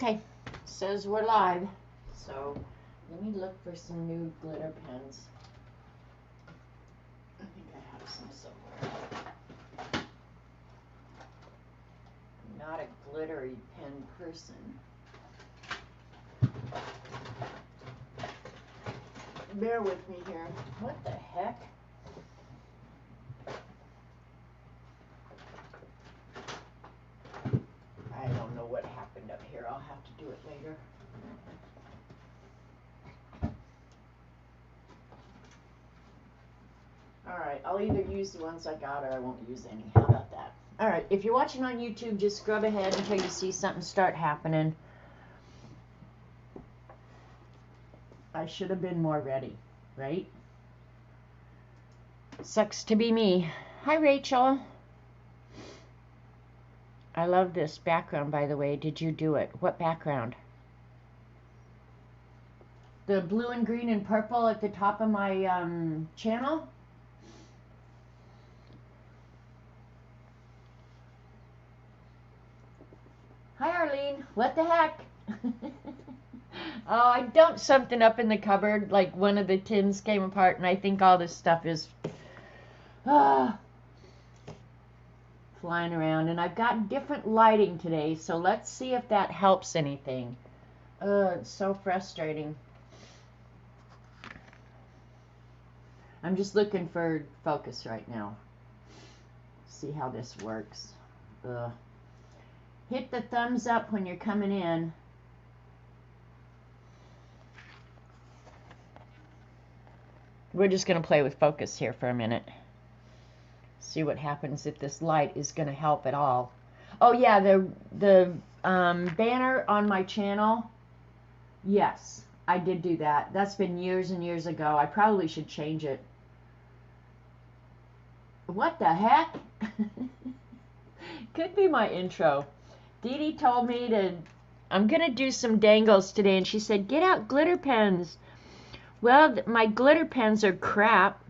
Okay, says we're live. So let me look for some new glitter pens. I think I have some somewhere. I'm not a glittery pen person. Bear with me here. What the heck? I don't know what happened up here. I'll have to do it later. Alright, I'll either use the ones I got or I won't use any. How about that? Alright, if you're watching on YouTube, just scrub ahead until you see something start happening. I should have been more ready, right? Sucks to be me. Hi, Rachel. I love this background, by the way. Did you do it? What background? The blue and green and purple at the top of my channel? Hi, Arlene. What the heck? Oh, I dumped something up in the cupboard, like one of the tins came apart, and I think all this stuff is flying around. And I've got different lighting today, so let's see if that helps anything. It's so frustrating. I'm just looking for focus right now. See how this works. Hit the thumbs up when you're coming in. We're just going to play with focus here for a minute. See what happens if this light is going to help at all. Oh yeah, the banner on my channel. Yes, I did do that. That's been years and years ago. I probably should change it. What the heck? Could be my intro. Dee Dee told me I'm going to do some dangles today, and she said, get out glitter pens. Well, my glitter pens are crap,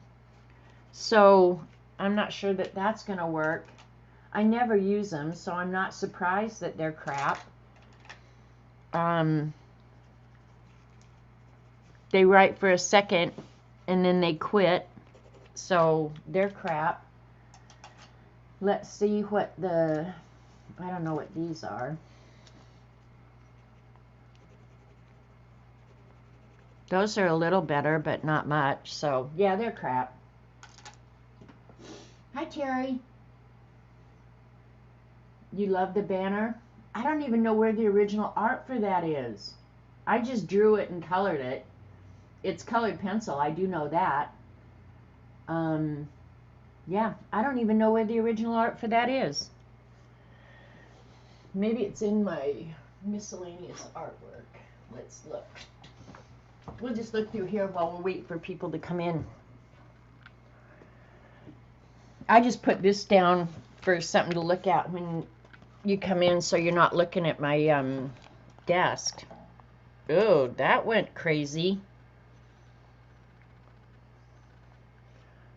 so I'm not sure that that's going to work. I never use them, so I'm not surprised that they're crap. They write for a second, and then they quit, so they're crap. Let's see what I don't know what these are. Those are a little better, but not much. So, yeah, they're crap. Hi, Terry. You love the banner? I don't even know where the original art for that is. I just drew it and colored it. It's colored pencil. I do know that. Yeah, I don't even know where the original art for that is. Maybe it's in my miscellaneous artwork. Let's look. We'll just look through here while we wait for people to come in. I just put this down for something to look at when you come in, so you're not looking at my desk. Oh, that went crazy.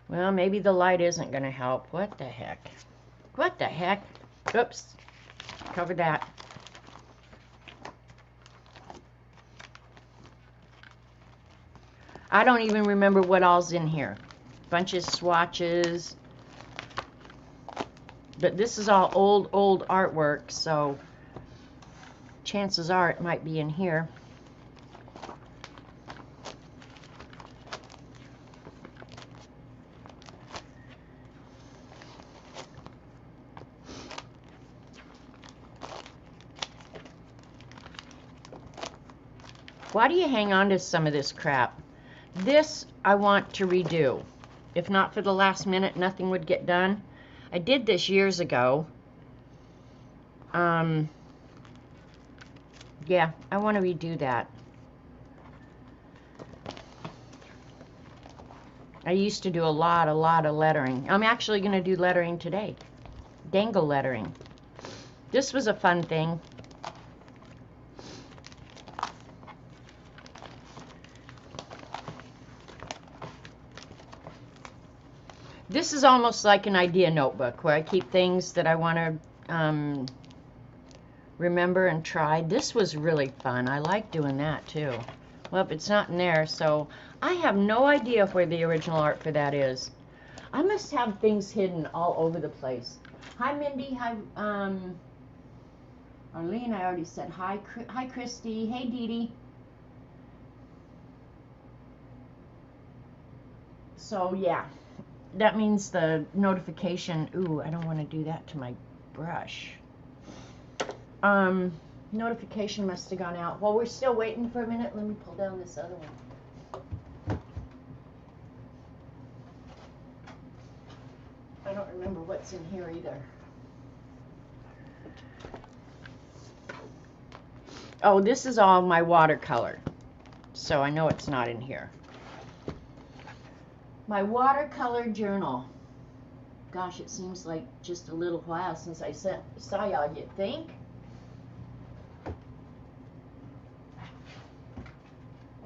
Well, maybe the light isn't going to help. What the heck? What the heck? Oops. Cover that. I don't even remember what all's in here. Bunch of swatches. But this is all old artwork, so chances are it might be in here. Why do you hang on to some of this crap? This I want to redo. If not for the last minute, nothing would get done. I did this years ago. Yeah, I want to redo that. I used to do a lot of lettering. I'm actually going to do lettering today. Dangle lettering. This was a fun thing. This is almost like an idea notebook where I keep things that I want to remember and tried. This was really fun. I like doing that too. Well, it's not in there, so I have no idea where the original art for that is. I must have things hidden all over the place. Hi, Mindy. Hi, Arlene. I already said hi. Hi, Christy. Hey, Dee Dee. So, yeah. That means the notification. Ooh, I don't want to do that to my brush. Notification must have gone out. While we're still waiting for a minute, let me pull down this other one. I don't remember what's in here either. Oh, this is all my watercolor, so I know it's not in here. My watercolor journal. Gosh, it seems like just a little while since I saw y'all, you think?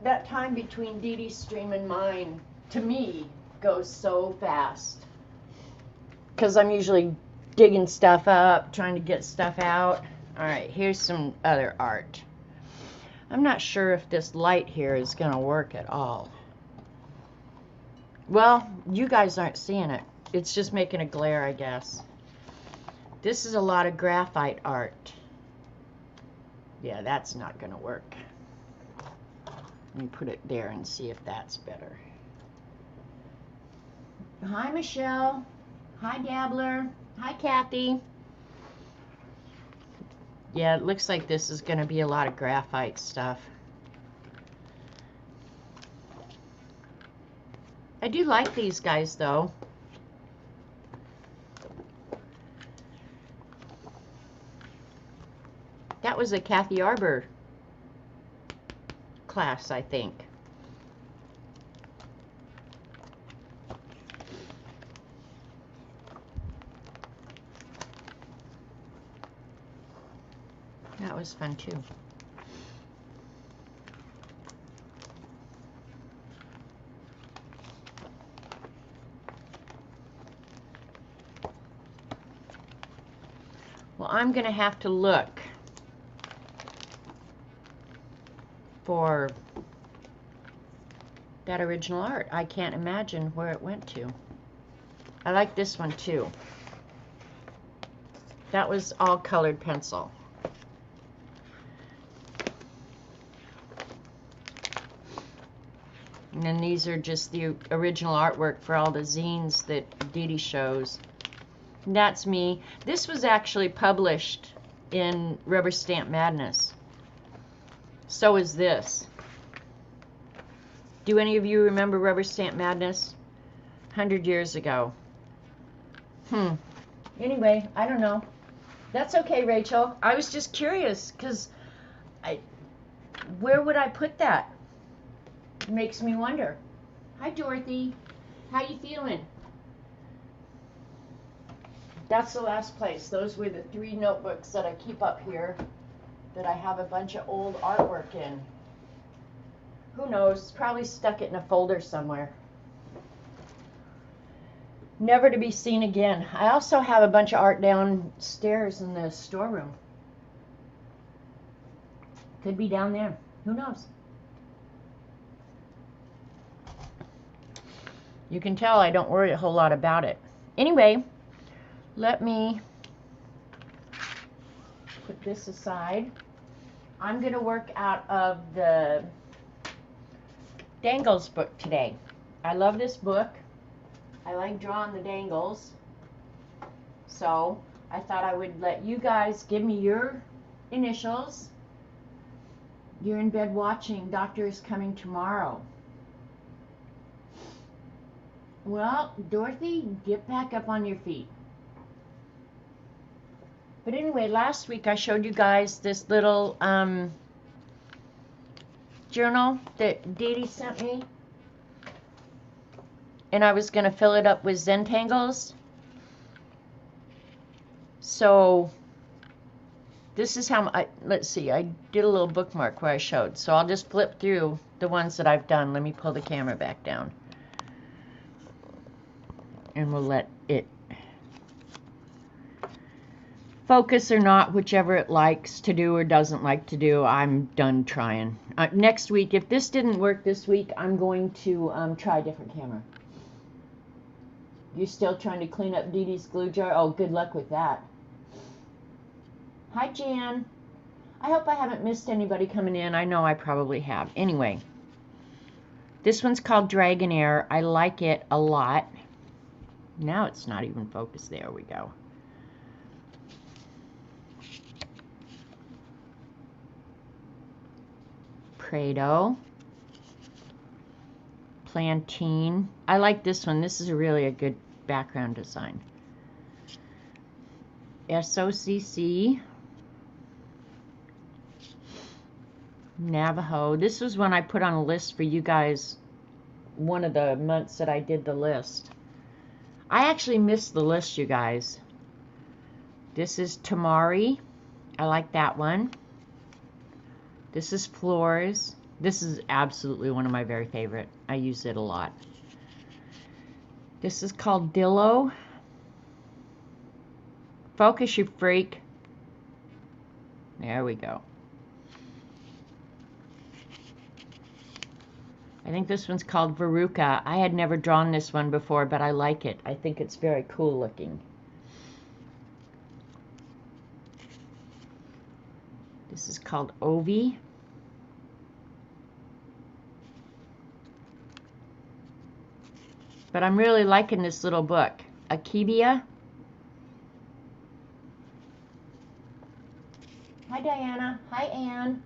That time between Dee Dee's stream and mine, to me, goes so fast. Because I'm usually digging stuff up, trying to get stuff out. Alright, here's some other art. I'm not sure if this light here is going to work at all. Well, you guys aren't seeing it. It's just making a glare, I guess. This is a lot of graphite art. Yeah, that's not going to work. Let me put it there and see if that's better. Hi, Michelle. Hi, Dabbler. Hi, Kathy. Yeah, it looks like this is going to be a lot of graphite stuff. I do like these guys, though. That was a Kathy Arbor class, I think. That was fun too. Well, I'm going to have to look for that original art. I can't imagine where it went to. I like this one too. That was all colored pencil. And then these are just the original artwork for all the zines that Dee Dee shows. And that's me. This was actually published in Rubber Stamp Madness. So is this. Do any of you remember Rubber Stamp Madness? 100 years ago. Anyway, I don't know. That's okay, Rachel. I was just curious, because where would I put that? It makes me wonder. Hi, Dorothy. How you feeling? That's the last place. Those were the 3 notebooks that I keep up here that I have a bunch of old artwork in. Who knows? Probably stuck it in a folder somewhere. Never to be seen again. I also have a bunch of art downstairs in the storeroom. Could be down there. Who knows? You can tell I don't worry a whole lot about it. Anyway, let me put this aside. I'm going to work out of the Dangles book today. I love this book. I like drawing the dangles. So I thought I would let you guys give me your initials. You're in bed watching. Doctor is coming tomorrow. Well, Dorothy, get back up on your feet. But anyway, last week I showed you guys this little journal that Dee Dee sent me. And I was going to fill it up with Zentangles. So this is how let's see, I did a little bookmark where I showed. So I'll just flip through the ones that I've done. Let me pull the camera back down. And we'll let it. focus or not, whichever it likes to do or doesn't like to do. I'm done trying. Next week, if this didn't work this week, I'm going to try a different camera. You still trying to clean up Dee Dee's glue jar? Oh, good luck with that. Hi, Jan. I hope I haven't missed anybody coming in. I know I probably have. Anyway, this one's called Dragonair. I like it a lot. Now it's not even focused. There we go. Prado. Plantain. I like this one. This is really a good background design. SOCC. Navajo. This was one I put on a list for you guys one of the months that I did the list. I actually missed the list, you guys. This is Tamari. I like that one. This is Floors. This is absolutely one of my very favorite. I use it a lot. This is called Dillo. Focus, you freak. There we go. I think this one's called Veruca. I had never drawn this one before, but I like it. I think it's very cool looking. This is called Ovi. But I'm really liking this little book. Akebia. Hi, Diana. Hi, Anne.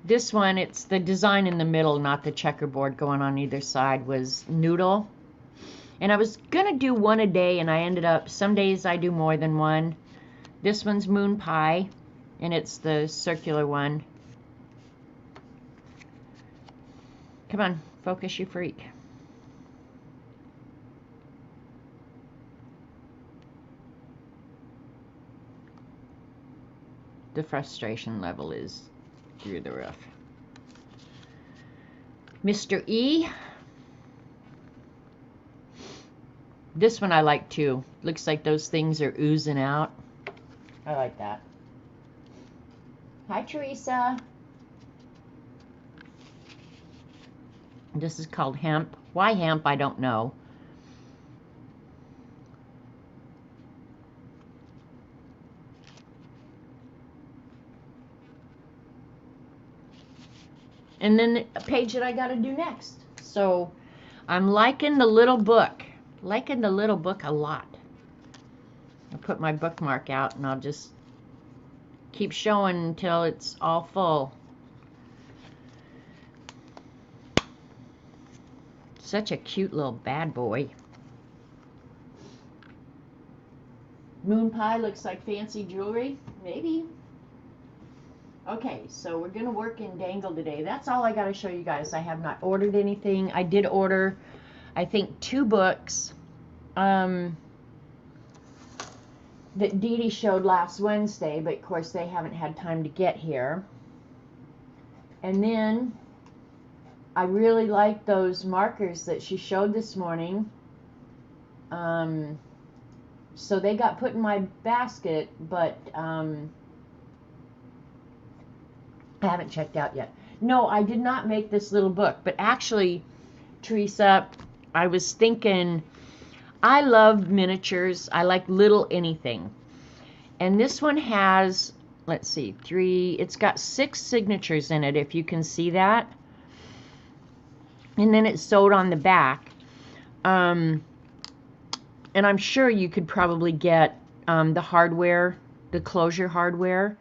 This one, it's the design in the middle, not the checkerboard going on either side, was Noodle. And I was going to do one a day, and I ended up, some days I do more than one. This one's Moon Pie, and it's the circular one. Come on, focus, you freak. The frustration level is through the roof. Mr. E. This one I like too. Looks like those things are oozing out. I like that. Hi, Teresa. This is called Hemp. Why hemp, I don't know. And then a page that I got to do next. So I'm liking the little book. Liking the little book a lot. I'll put my bookmark out and I'll just keep showing until it's all full. Such a cute little bad boy. Moon Pie looks like fancy jewelry. Maybe. Okay, so we're going to work in Dangle today. That's all I got to show you guys. I have not ordered anything. I did order, I think, 2 books that Dee Dee showed last Wednesday, but of course they haven't had time to get here. And then I really like those markers that she showed this morning. So they got put in my basket, but I haven't checked out yet. No, I did not make this little book, but actually, Teresa, I was thinking, I love miniatures. I like little anything. And this one has, let's see, 3, it's got 6 signatures in it, if you can see that. And then it's sewed on the back. And I'm sure you could probably get the hardware, the closure hardware.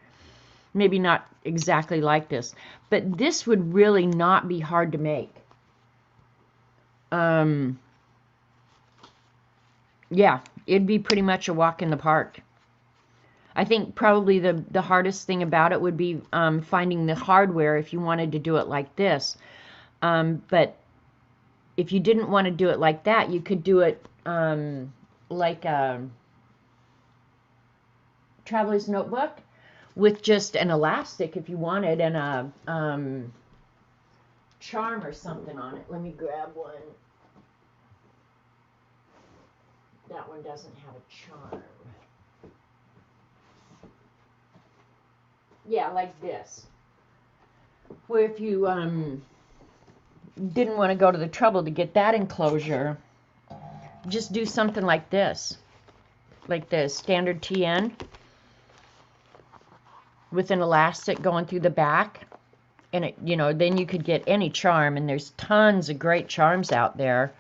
Maybe not exactly like this, but this would really not be hard to make. Yeah, it'd be pretty much a walk in the park. I think probably the hardest thing about it would be finding the hardware if you wanted to do it like this. But if you didn't want to do it like that, you could do it like a traveler's notebook with just an elastic if you wanted, and a charm or something on it. Let me grab one. that one doesn't have a charm. Yeah, like this. Where if you didn't want to go to the trouble to get that enclosure, just do something like this. Like the standard TN with an elastic going through the back. And it, you know, then you could get any charm, and there's tons of great charms out there,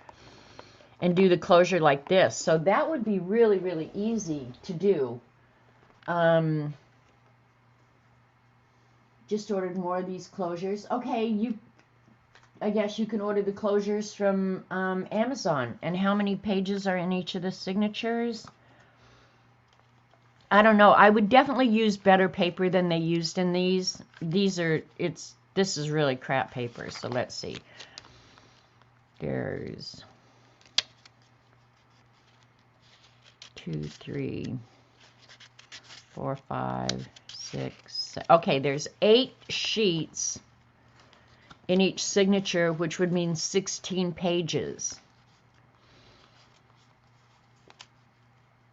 and do the closure like this. So that would be really, really easy to do. Just ordered more of these closures. Okay, I guess you can order the closures from Amazon. And how many pages are in each of the signatures? I don't know. I would definitely use better paper than they used in these. This is really crap paper. So let's see. There's 2, 3, 4, 5, 6. Okay, there's 8 sheets in each signature, which would mean 16 pages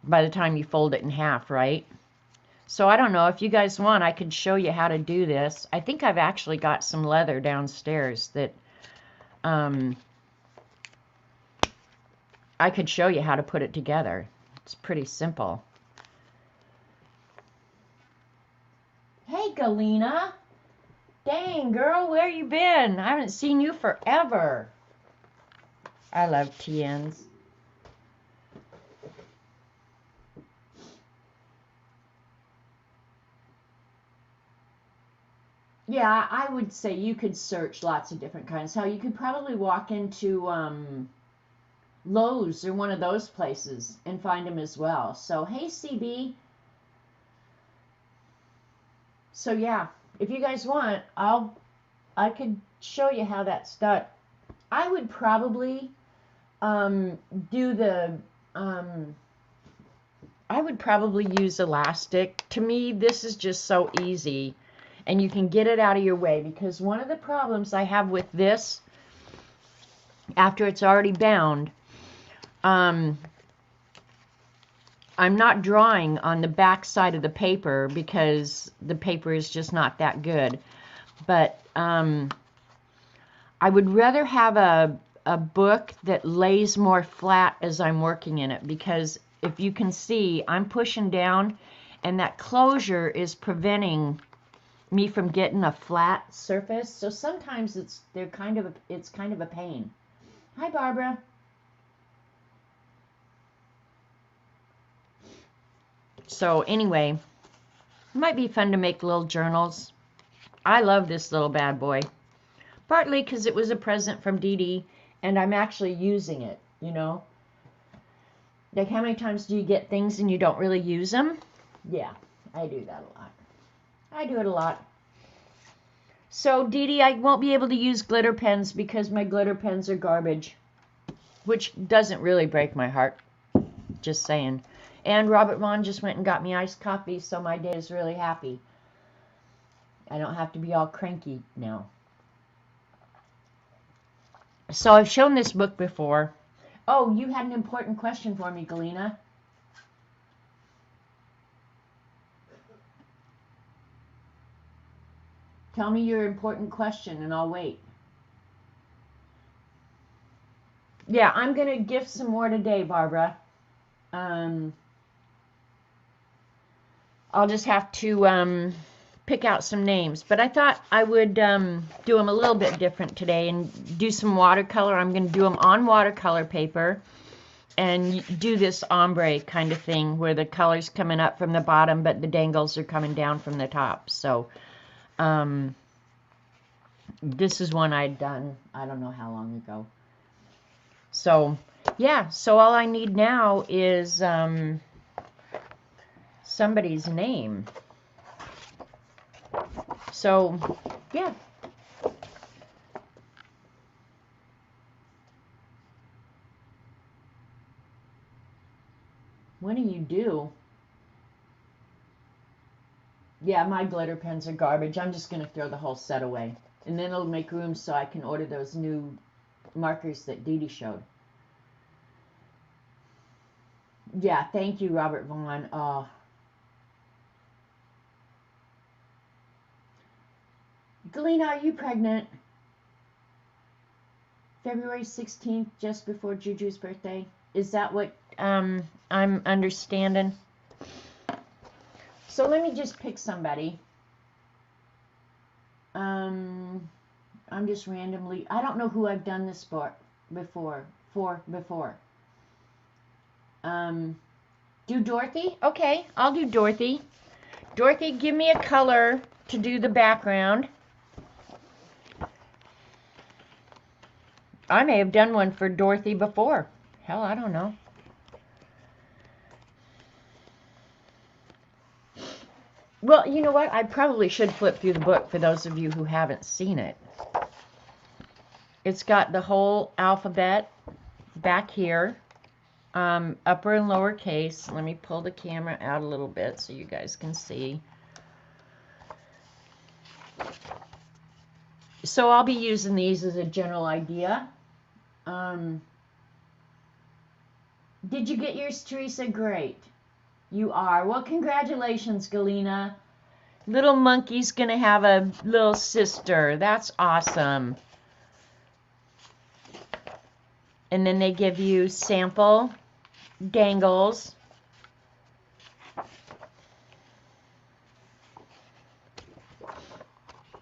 by the time you fold it in half, right? So I don't know, if you guys want, I could show you how to do this. I think I've actually got some leather downstairs that I could show you how to put it together. It's pretty simple. Hey, Galena. Dang, girl, where you been? I haven't seen you forever. I love TNs. Yeah, I would say you could search lots of different kinds. How you could probably walk into Lowe's or one of those places and find them as well. So, hey, CB. So, yeah, if you guys want, I could show you how that's done. I would probably do the I would probably use elastic. To me, this is just so easy, and you can get it out of your way, because one of the problems I have with this, after it's already bound, I'm not drawing on the back side of the paper because the paper is just not that good. But I would rather have a book that lays more flat as I'm working in it, because if you can see, I'm pushing down, and that closure is preventing me from getting a flat surface. So sometimes it's kind of a pain. Hi, Barbara. So anyway, it might be fun to make little journals. I love this little bad boy. Partly because it was a present from Dee Dee, and I'm actually using it, you know. Like, how many times do you get things and you don't really use them? Yeah, I do that a lot. I do it a lot. So, Dee Dee, I won't be able to use glitter pens because my glitter pens are garbage, which doesn't really break my heart. Just saying. And Robert Vaughn just went and got me iced coffee, so my day is really happy. I don't have to be all cranky now. So I've shown this book before. Oh, you had an important question for me, Galena. Tell me your important question and I'll wait. Yeah, I'm going to gift some more today, Barbara. I'll just have to pick out some names. But I thought I would do them a little bit different today and do some watercolor. I'm going to do them on watercolor paper and do this ombre kind of thing where the color's coming up from the bottom but the dangles are coming down from the top. So this is one I'd done, I don't know how long ago. So yeah, so all I need now is somebody's name. So yeah. When do you do? Yeah, my glitter pens are garbage. I'm just going to throw the whole set away. And then it'll make room so I can order those new markers that Dee Dee showed. Yeah, thank you, Robert Vaughn. Oh. Galena, are you pregnant? February 16th, just before Juju's birthday. Is that what I'm understanding? So let me just pick somebody. I'm just randomly. I don't know who I've done this for before. Do Dorothy? Okay, I'll do Dorothy. Dorothy, give me a color to do the background. I may have done one for Dorothy before. Hell, I don't know. Well, you know what? I probably should flip through the book for those of you who haven't seen it. It's got the whole alphabet back here, upper and lower case. Let me pull the camera out a little bit so you guys can see. So I'll be using these as a general idea. Did you get yours, Teresa? Great. You are. Well, congratulations, Galena. Little monkey's going to have a little sister. That's awesome. And then they give you sample dangles.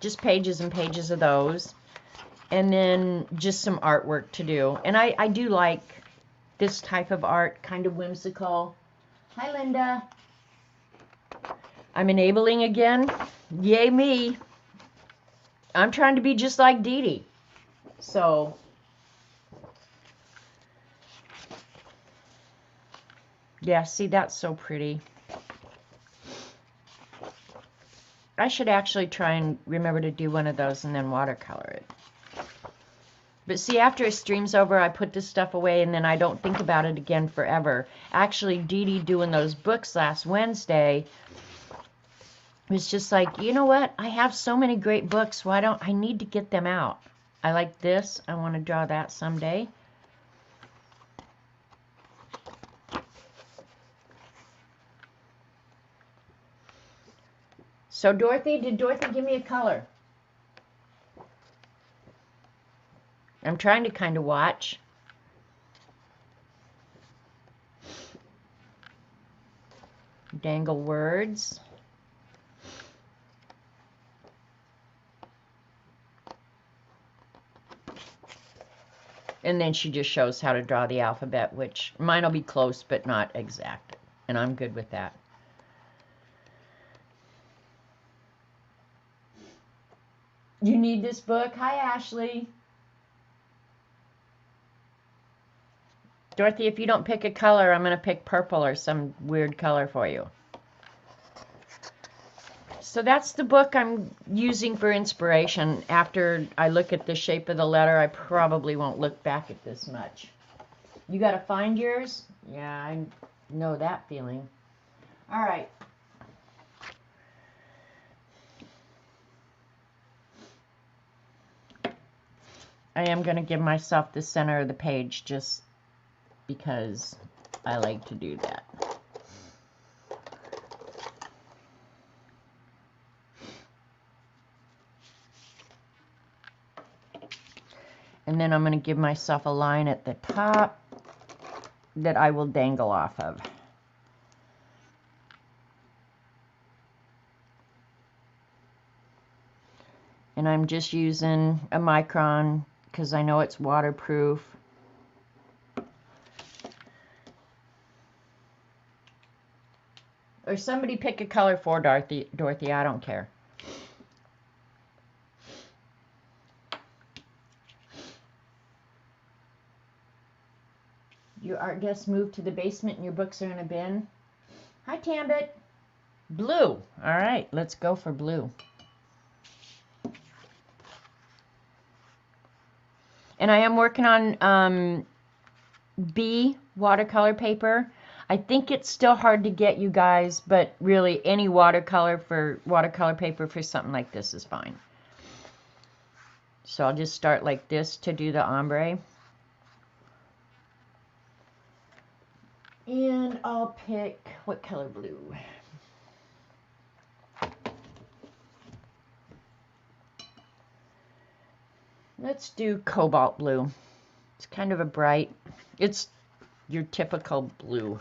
Just pages and pages of those. And then just some artwork to do. And I do like this type of art, kind of whimsical. Hi, Linda. I'm enabling again. Yay me. I'm trying to be just like Dee Dee. So, yeah, see, that's so pretty. I should actually try and remember to do one of those and then watercolor it. But see, after a stream's over, I put this stuff away and then I don't think about it again forever. Actually, Dee Dee doing those books last Wednesday was just like, you know what? I have so many great books. Why don't I need to get them out? I like this. I want to draw that someday. So Dorothy, did Dorothy give me a color? I'm trying to kind of watch. Dangle words. And then she just shows how to draw the alphabet, which mine will be close but not exact. And I'm good with that. You need this book? Hi, Ashley. Dorothy, if you don't pick a color, I'm going to pick purple or some weird color for you. So that's the book I'm using for inspiration. After I look at the shape of the letter, I probably won't look back at this much. You got to find yours? Yeah, I know that feeling. All right. I am going to give myself the center of the page just because I like to do that. And then I'm going to give myself a line at the top that I will dangle off of. And I'm just using a micron because I know it's waterproof. Or somebody pick a color for Dorothy, I don't care. Your art guests moved to the basement and your books are in a bin. Hi, Tambit. Blue. All right, let's go for blue. And I am working on B watercolor paper. I think it's still hard to get, you guys, but really any watercolor paper for something like this is fine. So I'll just start like this to do the ombre. And I'll pick, what color blue? Let's do cobalt blue. It's kind of a bright, it's your typical blue.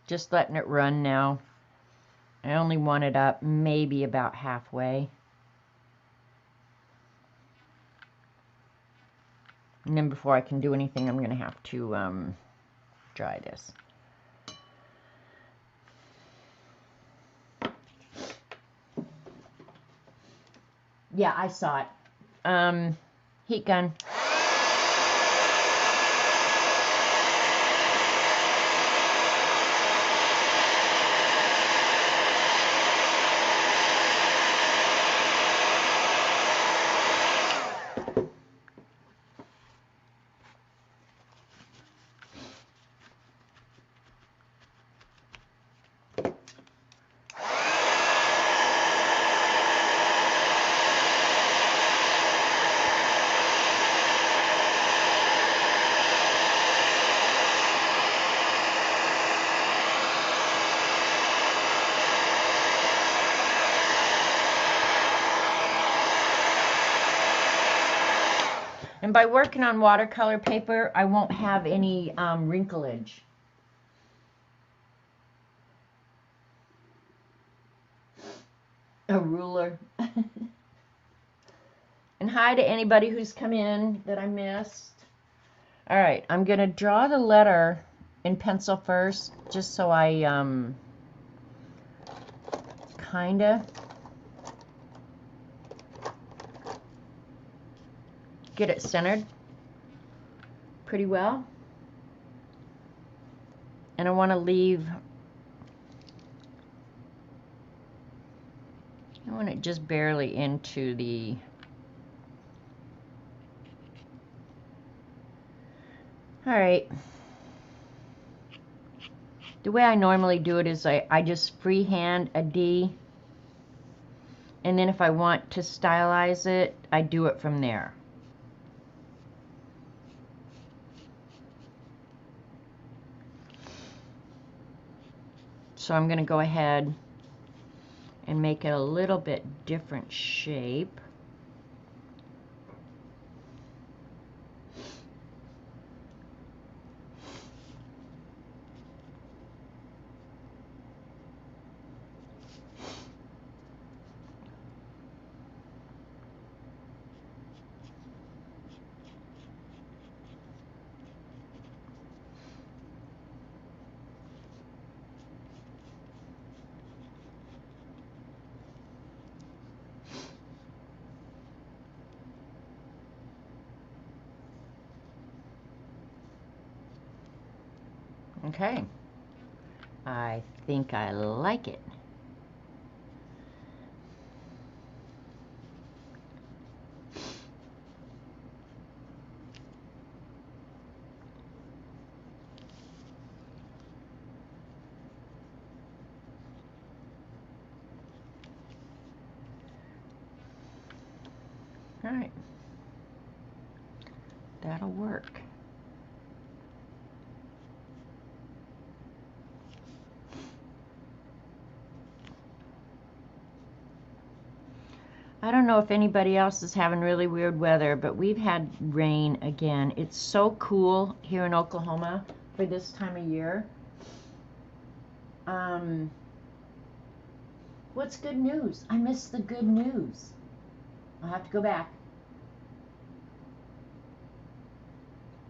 Just letting it run now. I only want it up maybe about halfway. And then before I can do anything, I'm going to have to dry this. Yeah, I saw it. Heat gun. And by working on watercolor paper, I won't have any wrinklage. A ruler. And hi to anybody who's come in that I missed. All right, I'm going to draw the letter in pencil first, just so I kind of get it centered pretty well. And I want to leave, I want it just barely into the, all right. The way I normally do it is I just freehand a D, and then if I want to stylize it, I do it from there. So I'm going to go ahead and make it a little bit different shape. Okay, I think I like it. All right, that'll work. I don't know if anybody else is having really weird weather, but we've had rain again. It's so cool here in Oklahoma for this time of year. What's good news? I missed the good news. I'll have to go back.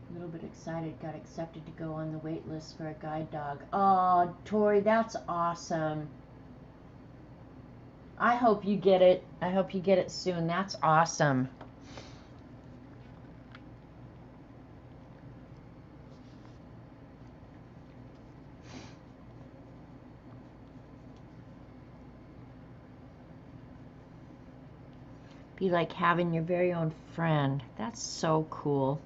A little bit excited. Got accepted to go on the wait list for a guide dog. Oh, Tori, that's awesome. I hope you get it. I hope you get it soon. That's awesome. Be like having your very own friend. That's so cool.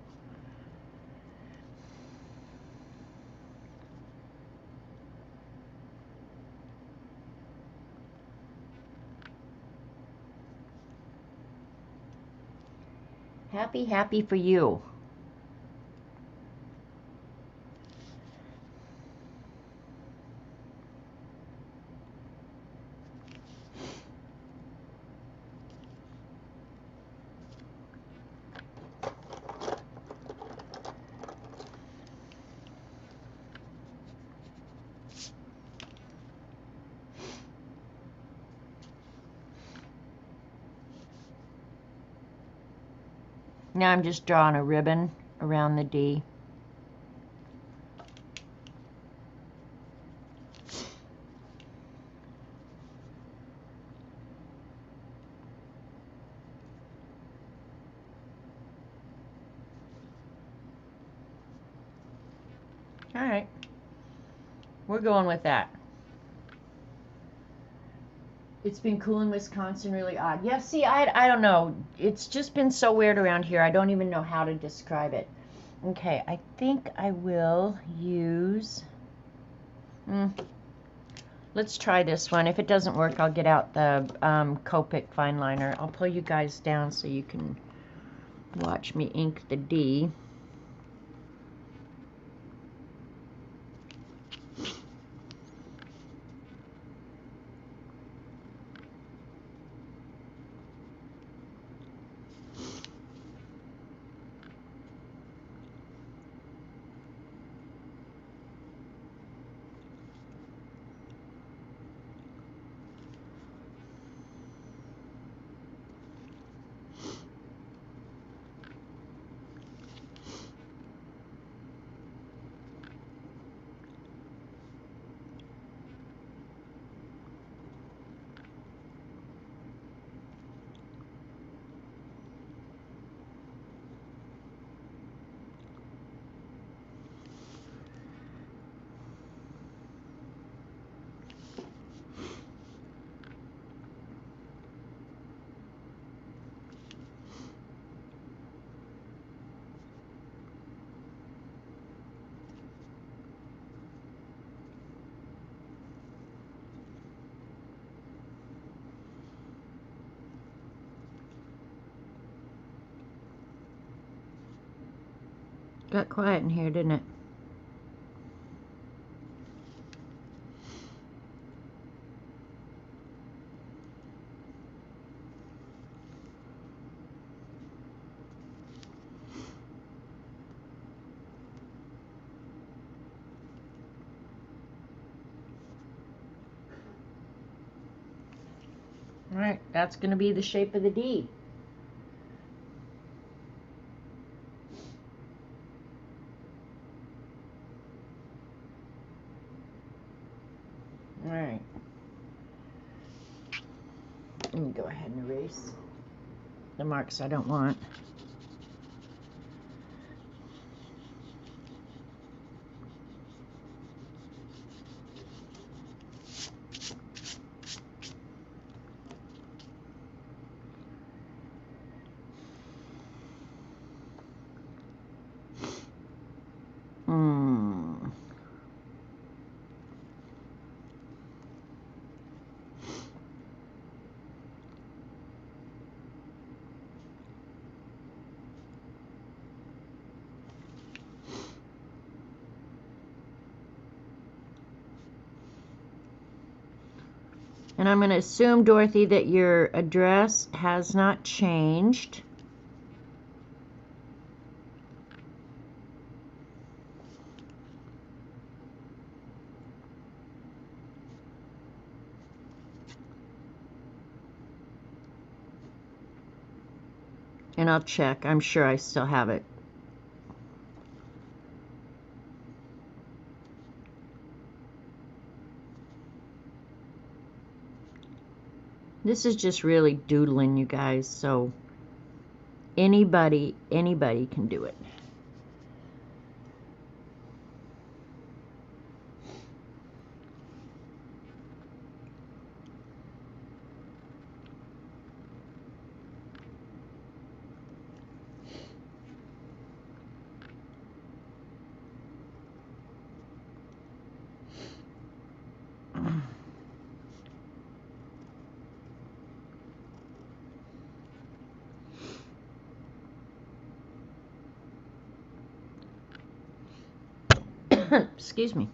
Happy, happy for you. Now I'm just drawing a ribbon around the D. All right, we're going with that. It's been cool in Wisconsin, really odd. Yeah, see, I don't know. It's just been so weird around here. I don't even know how to describe it. Okay, I think I will use... let's try this one. If it doesn't work, I'll get out the Copic fine liner. I'll pull you guys down so you can watch me ink the D. Got quiet in here, didn't it? All right, that's going to be the shape of the D. All right. Let me go ahead and erase the marks I don't want. And I'm going to assume, Dorothy, that your address has not changed. And I'll check. I'm sure I still have it. This is just really doodling, you guys, so anybody can do it. Excuse me.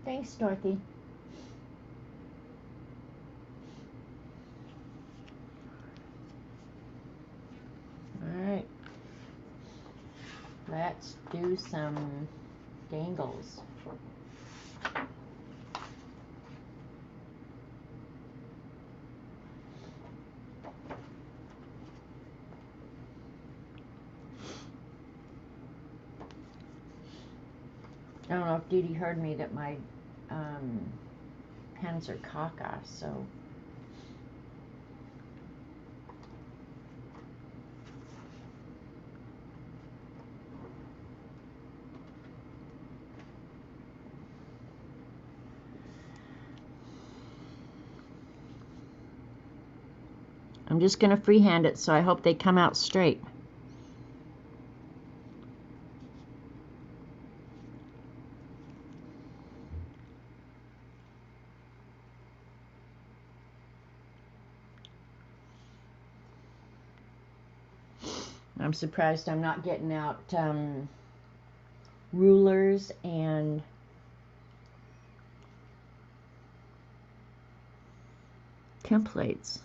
Thanks, Dorothy. Alright. Let's do some dangles. I don't know if Dee Dee heard me that my pens are caca, so I'm just going to freehand it, so I hope they come out straight. I'm surprised I'm not getting out rulers and templates.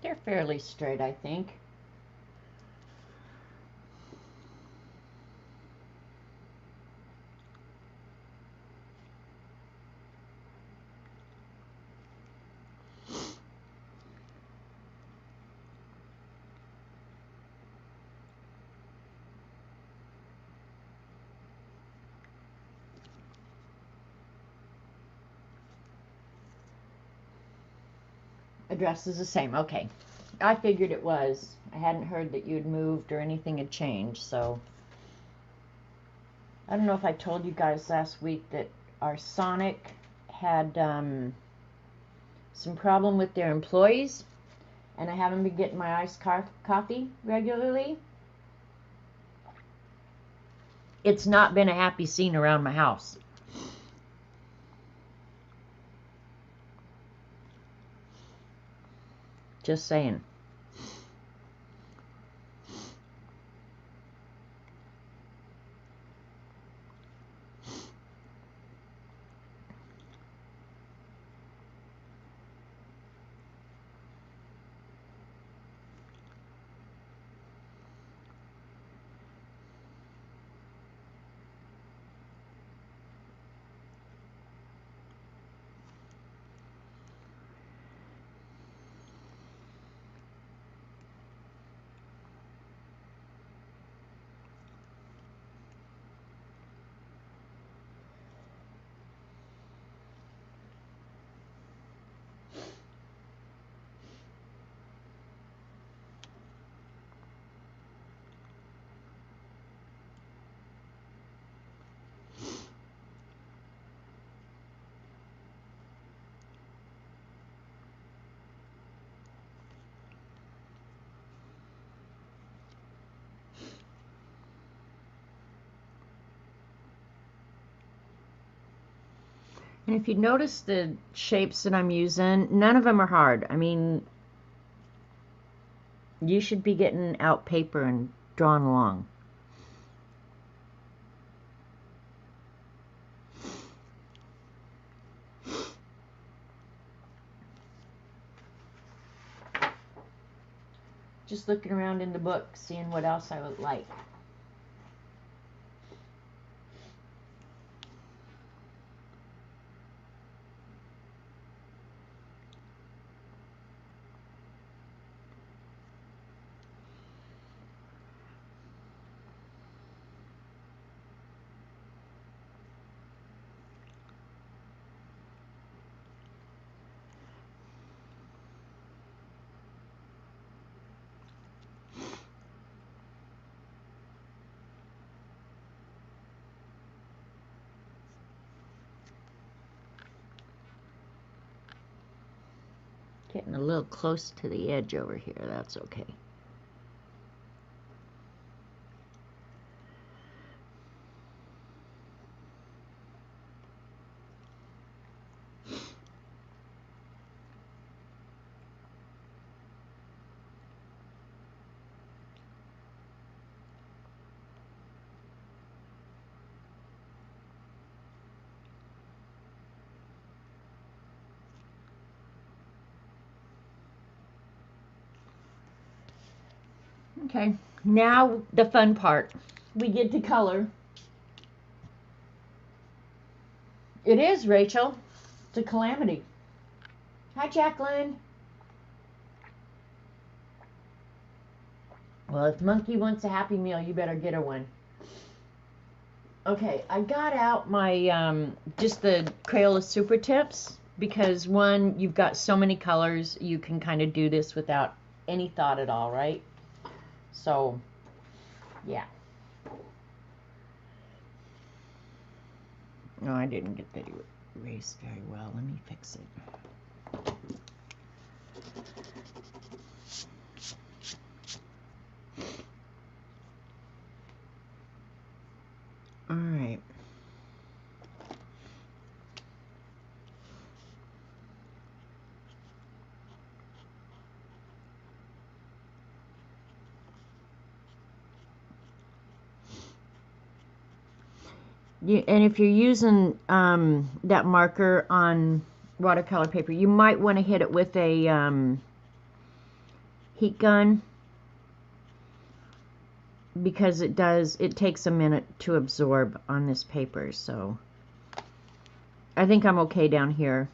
They're fairly straight, I think. Address is the same. Okay. I figured it was. I hadn't heard that you'd moved or anything had changed, so. I don't know if I told you guys last week that our Sonic had some problem with their employees, and I haven't been getting my iced coffee regularly. It's not been a happy scene around my house. Just saying. And if you notice the shapes that I'm using, none of them are hard. I mean, you should be getting out paper and drawing along. Just looking around in the book, seeing what else I would like. Getting a little close to the edge over here, that's okay. Okay, now the fun part. We get to color. It is, Rachel. It's a calamity. Hi, Jacqueline. Well, if Monkey wants a Happy Meal, you better get her one. Okay, I got out my, just the Crayola Super Tips, because one, you've got so many colors, you can kind of do this without any thought at all, right? So, yeah. No, I didn't get that erased very well. Let me fix it. All right. And if you're using that marker on watercolor paper, you might want to hit it with a heat gun, because it takes a minute to absorb on this paper. So I think I'm okay down here.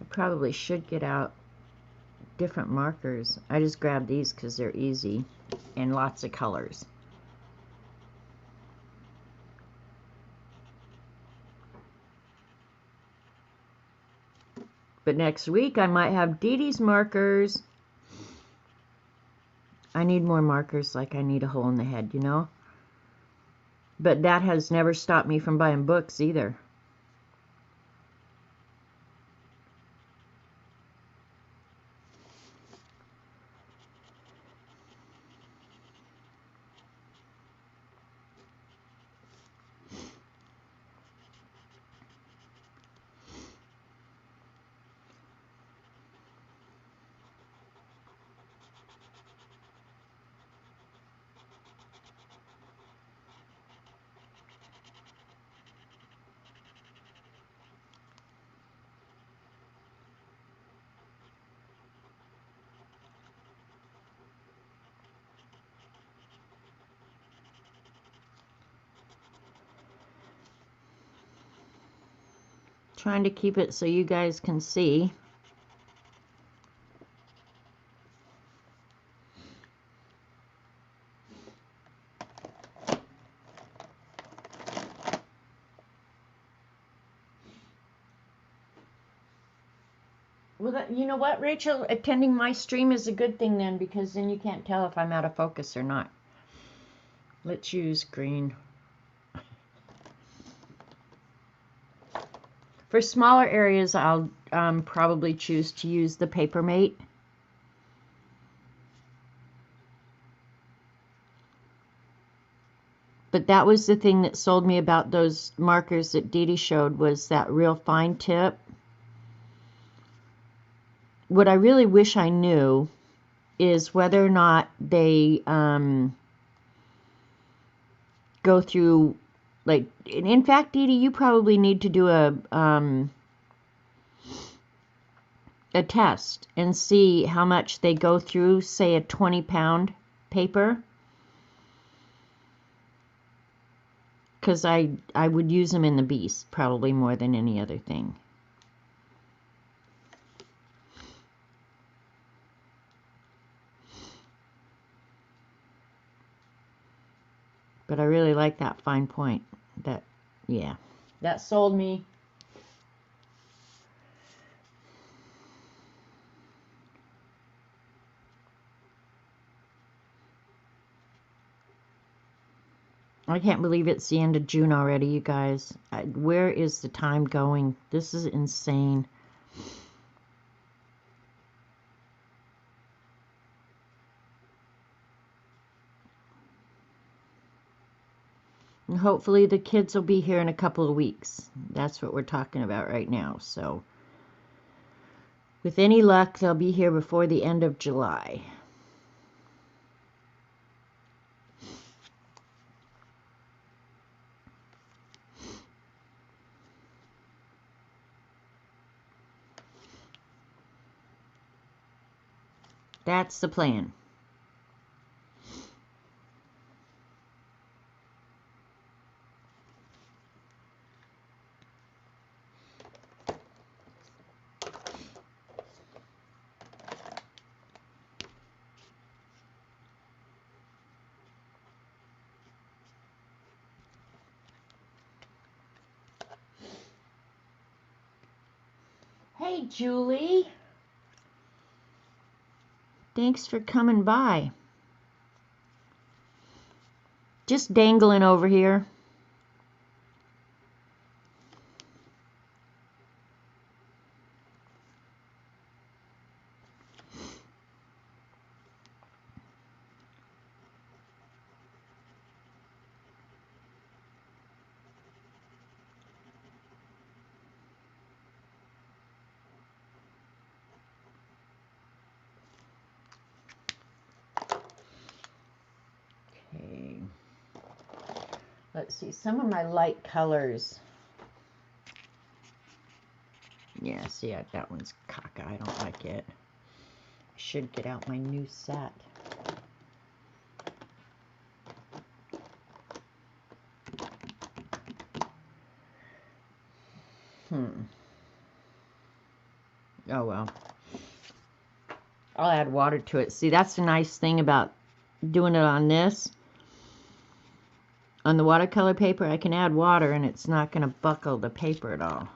I probably should get out different markers. I just grabbed these because they're easy and lots of colors. But next week I might have Dee Dee's markers. I need more markers, like I need a hole in the head, you know? But that has never stopped me from buying books either. Trying to keep it so you guys can see. Well, you know what, Rachel? Attending my stream is a good thing then, because then you can't tell if I'm out of focus or not. Let's use green. For smaller areas, I'll probably choose to use the Papermate. But that was the thing that sold me about those markers that Dee Dee showed, was that real fine tip. What I really wish I knew is whether or not they go through, like, in fact, Dee Dee, you probably need to do a test and see how much they go through, say, a 20-pound paper. Because I would use them in the Beast probably more than any other thing. But I really like that fine point. That, yeah, that sold me. I can't believe it's the end of June already, you guys. Where is the time going? This is insane. And hopefully the kids will be here in a couple of weeks. That's what we're talking about right now. So, with any luck, they'll be here before the end of July. That's the plan. Hey, Julie. Thanks for coming by. Just dangling over here. Okay. Let's see, some of my light colors. Yeah, see, that one's caca. I don't like it. I should get out my new set. Oh, well. I'll add water to it. See, that's the nice thing about doing it on this. On the watercolor paper, I can add water and it's not going to buckle the paper at all.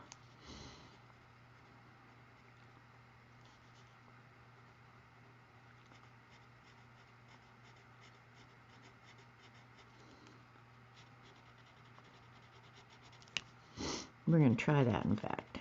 We're going to try that, in fact.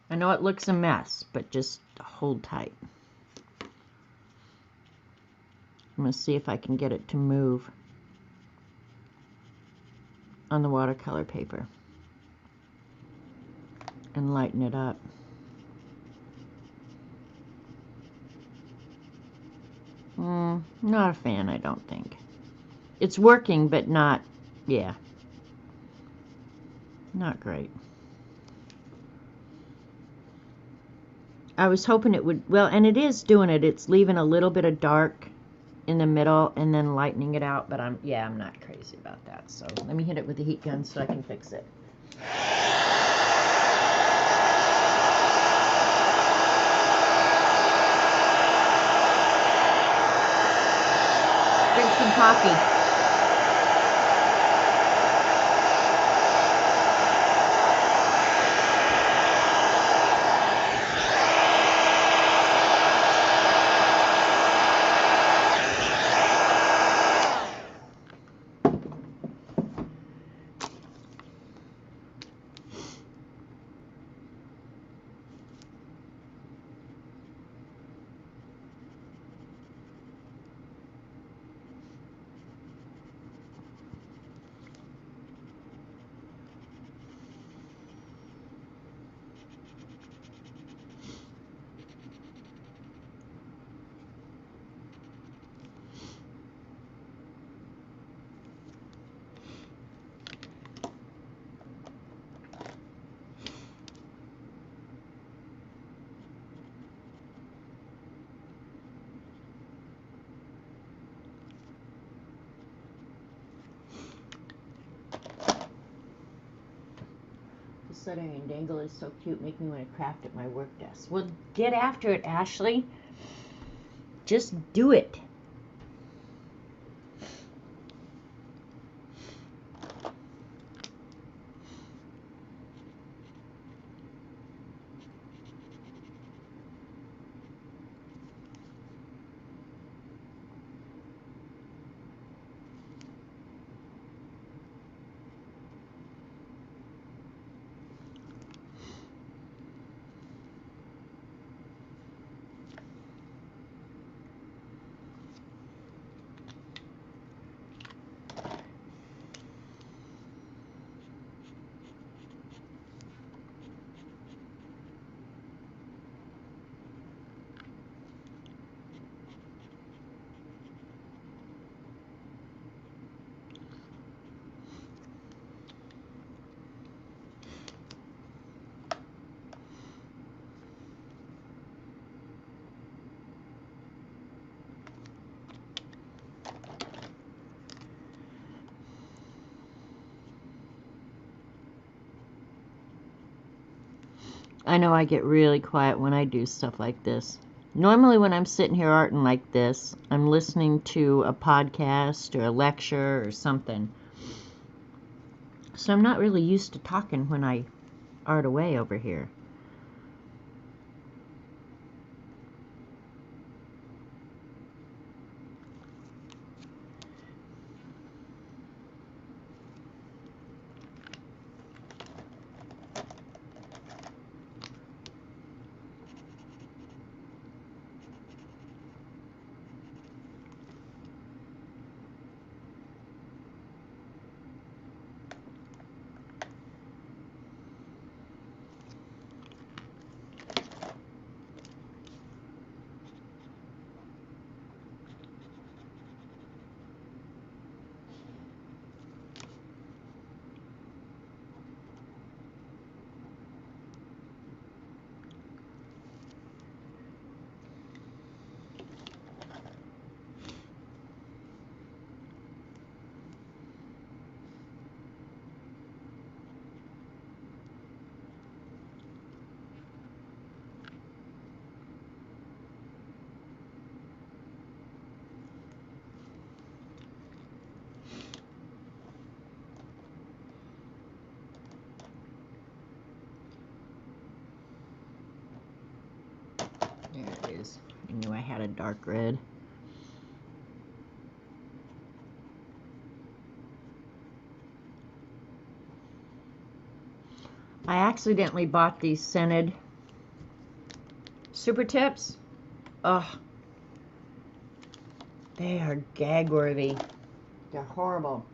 I know it looks a mess, but just hold tight. I'm going to see if I can get it to move on the watercolor paper and lighten it up. Not a fan, I don't think. It's working, but not, yeah, not great. I was hoping it would, well, and it is doing it. It's leaving a little bit of dark in the middle and then lightening it out, but I'm not crazy about that. So let me hit it with the heat gun so I can fix it. Drink some coffee. Stuttering and dangle is so cute, make me want to craft at my work desk. Well, get after it, Ashley. Just do it. I know I get really quiet when I do stuff like this. Normally when I'm sitting here arting like this, I'm listening to a podcast or a lecture or something. So I'm not really used to talking when I art away over here. I knew I had a dark red. I accidentally bought these scented Super Tips. Oh, they are gag-worthy. They're horrible.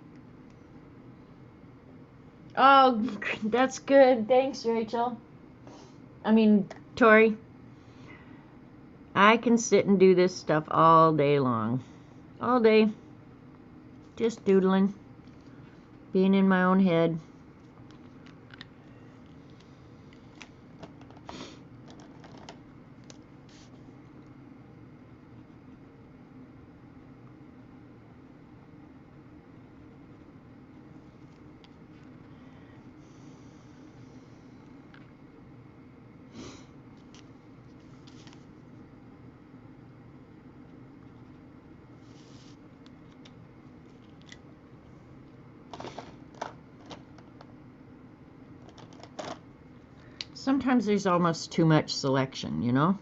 Oh, that's good. Thanks, Rachel. I mean, Tori. I can sit and do this stuff all day long. All day. Just doodling. Being in my own head. Sometimes there's almost too much selection, you know?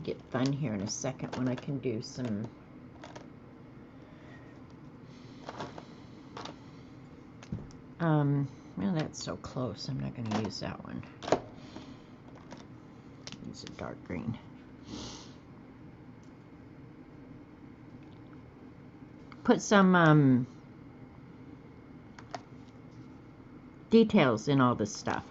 Get fun here in a second when I can do some well, that's so close. I'm not going to use that one. Use a dark green. Put some details in all this stuff.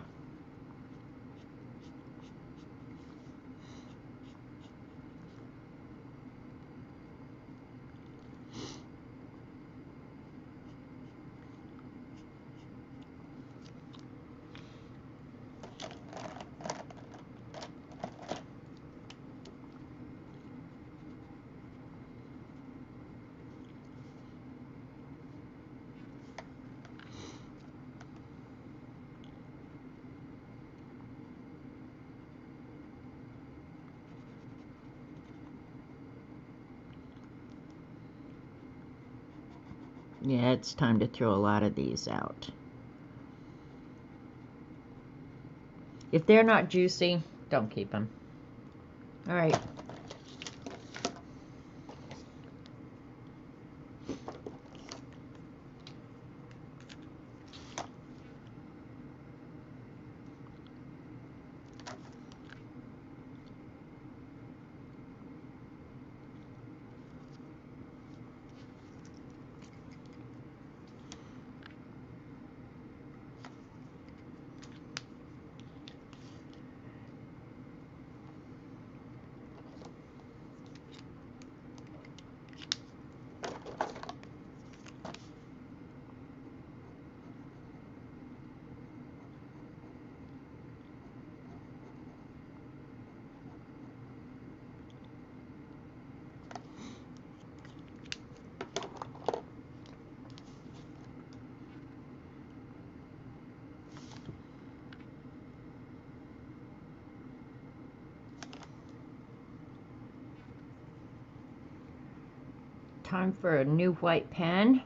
Yeah, it's time to throw a lot of these out. If they're not juicy, don't keep them. All right. Time for a new white pen.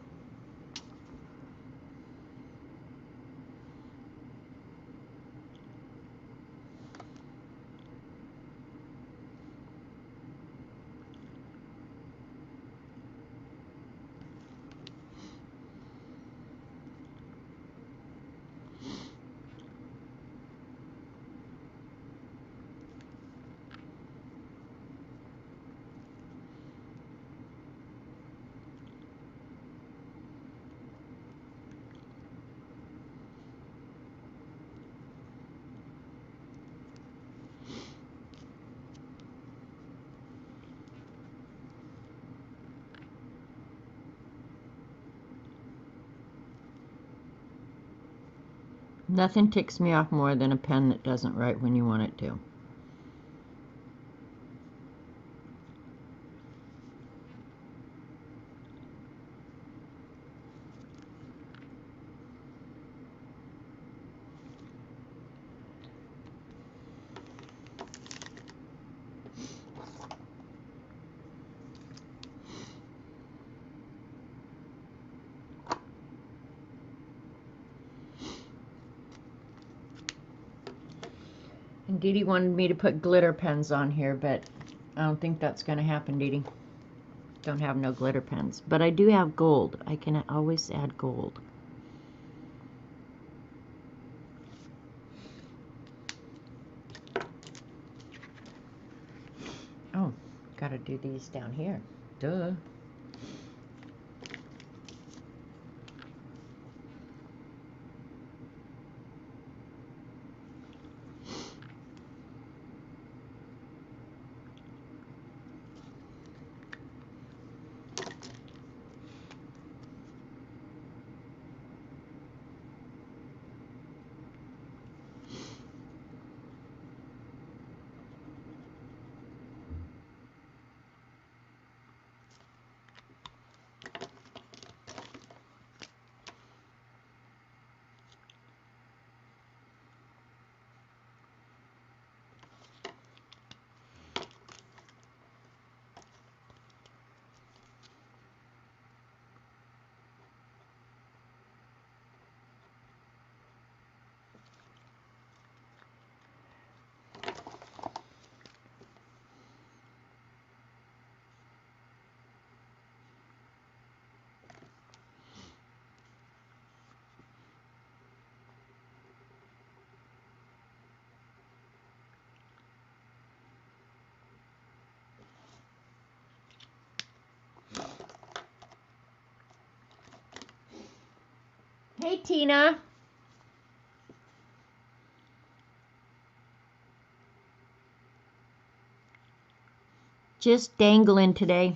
Nothing ticks me off more than a pen that doesn't write when you want it to. And Dee Dee wanted me to put glitter pens on here, but I don't think that's going to happen, Dee Dee. Don't have no glitter pens. But I do have gold. I can always add gold. Oh, gotta do these down here. Duh. Hey, Tina. Just dangling today.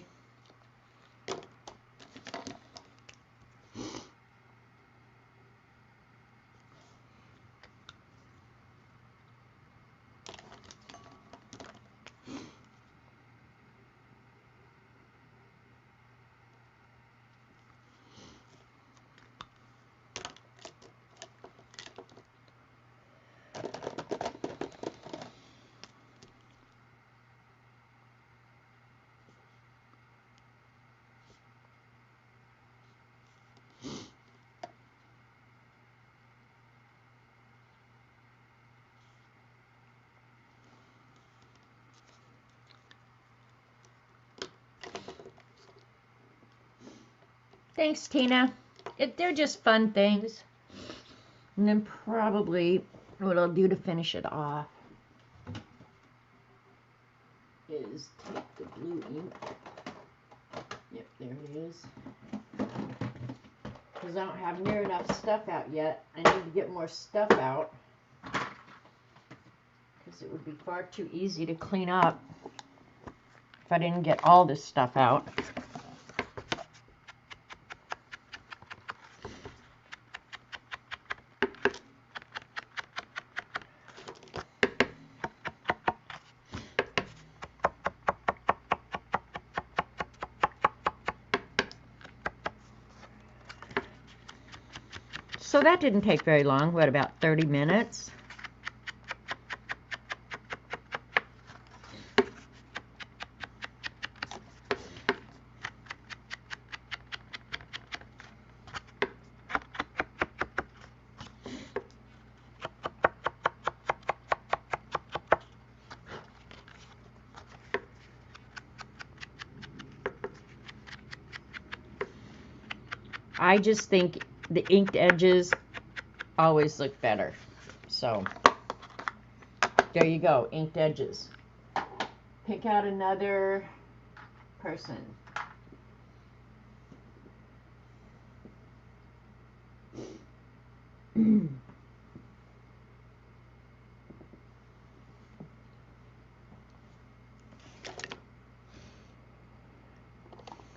Thanks, Tina. They're just fun things. And then probably what I'll do to finish it off is take the blue ink. Yep, there it is. Because I don't have near enough stuff out yet. I need to get more stuff out. Because it would be far too easy to clean up if I didn't get all this stuff out. So that didn't take very long. What, about 30 minutes? I just think the inked edges always look better. So there you go, inked edges. Pick out another person.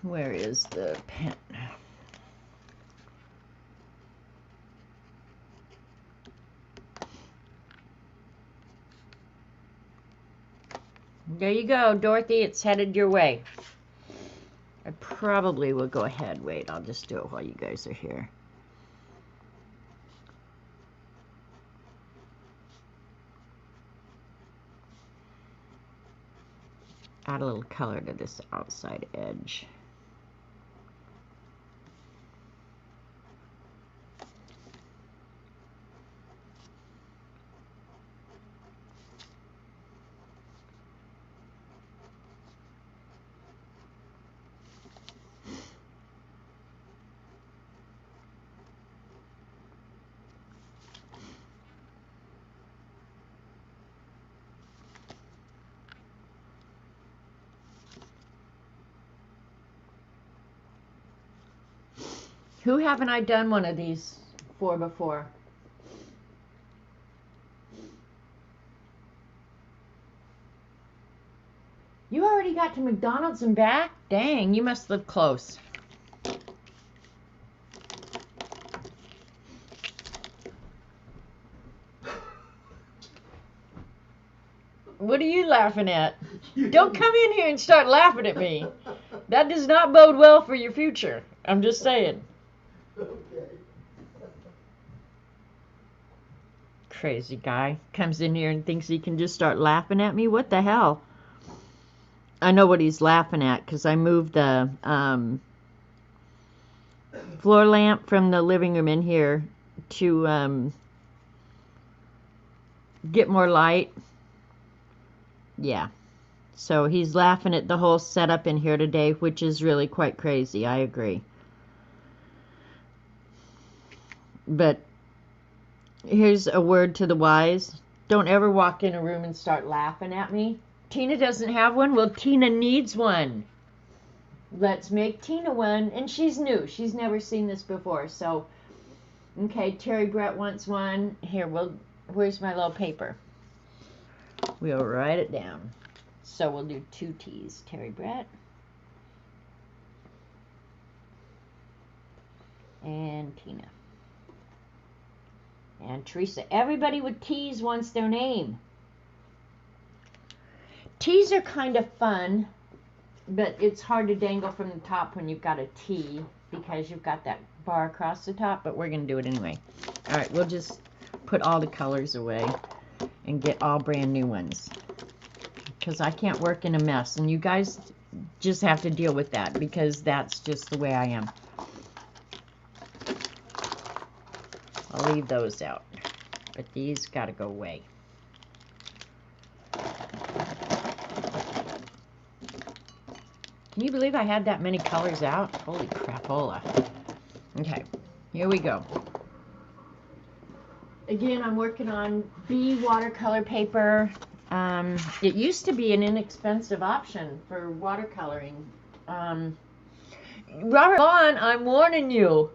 Where is the pen? There you go, Dorothy. It's headed your way. I probably will go ahead. Wait, I'll just do it while you guys are here. Add a little color to this outside edge. Who haven't I done one of these for before? You already got to McDonald's and back? Dang, you must live close. What are you laughing at? Don't come in here and start laughing at me. That does not bode well for your future. I'm just saying. Okay. Crazy guy. Comes in here and thinks he can just start laughing at me. What the hell? I know what he's laughing at because I moved the floor lamp from the living room in here to get more light. Yeah. So he's laughing at the whole setup in here today, which is really quite crazy. I agree. But here's a word to the wise. Don't ever walk in a room and start laughing at me. Tina doesn't have one. Well, Tina needs one. Let's make Tina one. And she's new. She's never seen this before. So, okay, Terry Brett wants one. Here, where's my little paper? We'll write it down. So we'll do 2 T's. Terry Brett. And Tina. And Teresa. Everybody with T's wants their name. T's are kind of fun, but it's hard to dangle from the top when you've got a T because you've got that bar across the top, but we're going to do it anyway. All right, we'll just put all the colors away and get all brand new ones because I can't work in a mess, and you guys just have to deal with that because that's just the way I am. I'll leave those out, but these got to go away. Can you believe I had that many colors out? Holy crapola. Okay, here we go. Again, I'm working on B watercolor paper. It used to be an inexpensive option for watercoloring. Robert Vaughn, I'm warning you.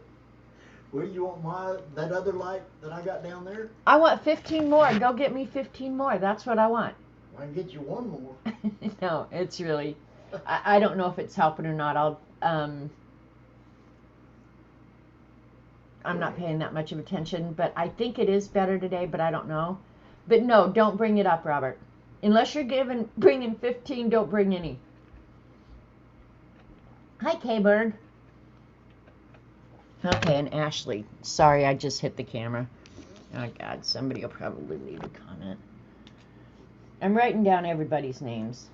Well, you want that other light that I got down there? I want 15 more. Go get me 15 more. That's what I want. I can get you one more. No, it's really... I don't know if it's helping or not. I'm not paying that much of attention, but I think it is better today, but I don't know. But no, don't bring it up, Robert. Unless you're bringing 15, don't bring any. Hi, K-Bird. Okay, and Ashley. Sorry, I just hit the camera. Oh, God, somebody will probably leave a comment. I'm writing down everybody's names.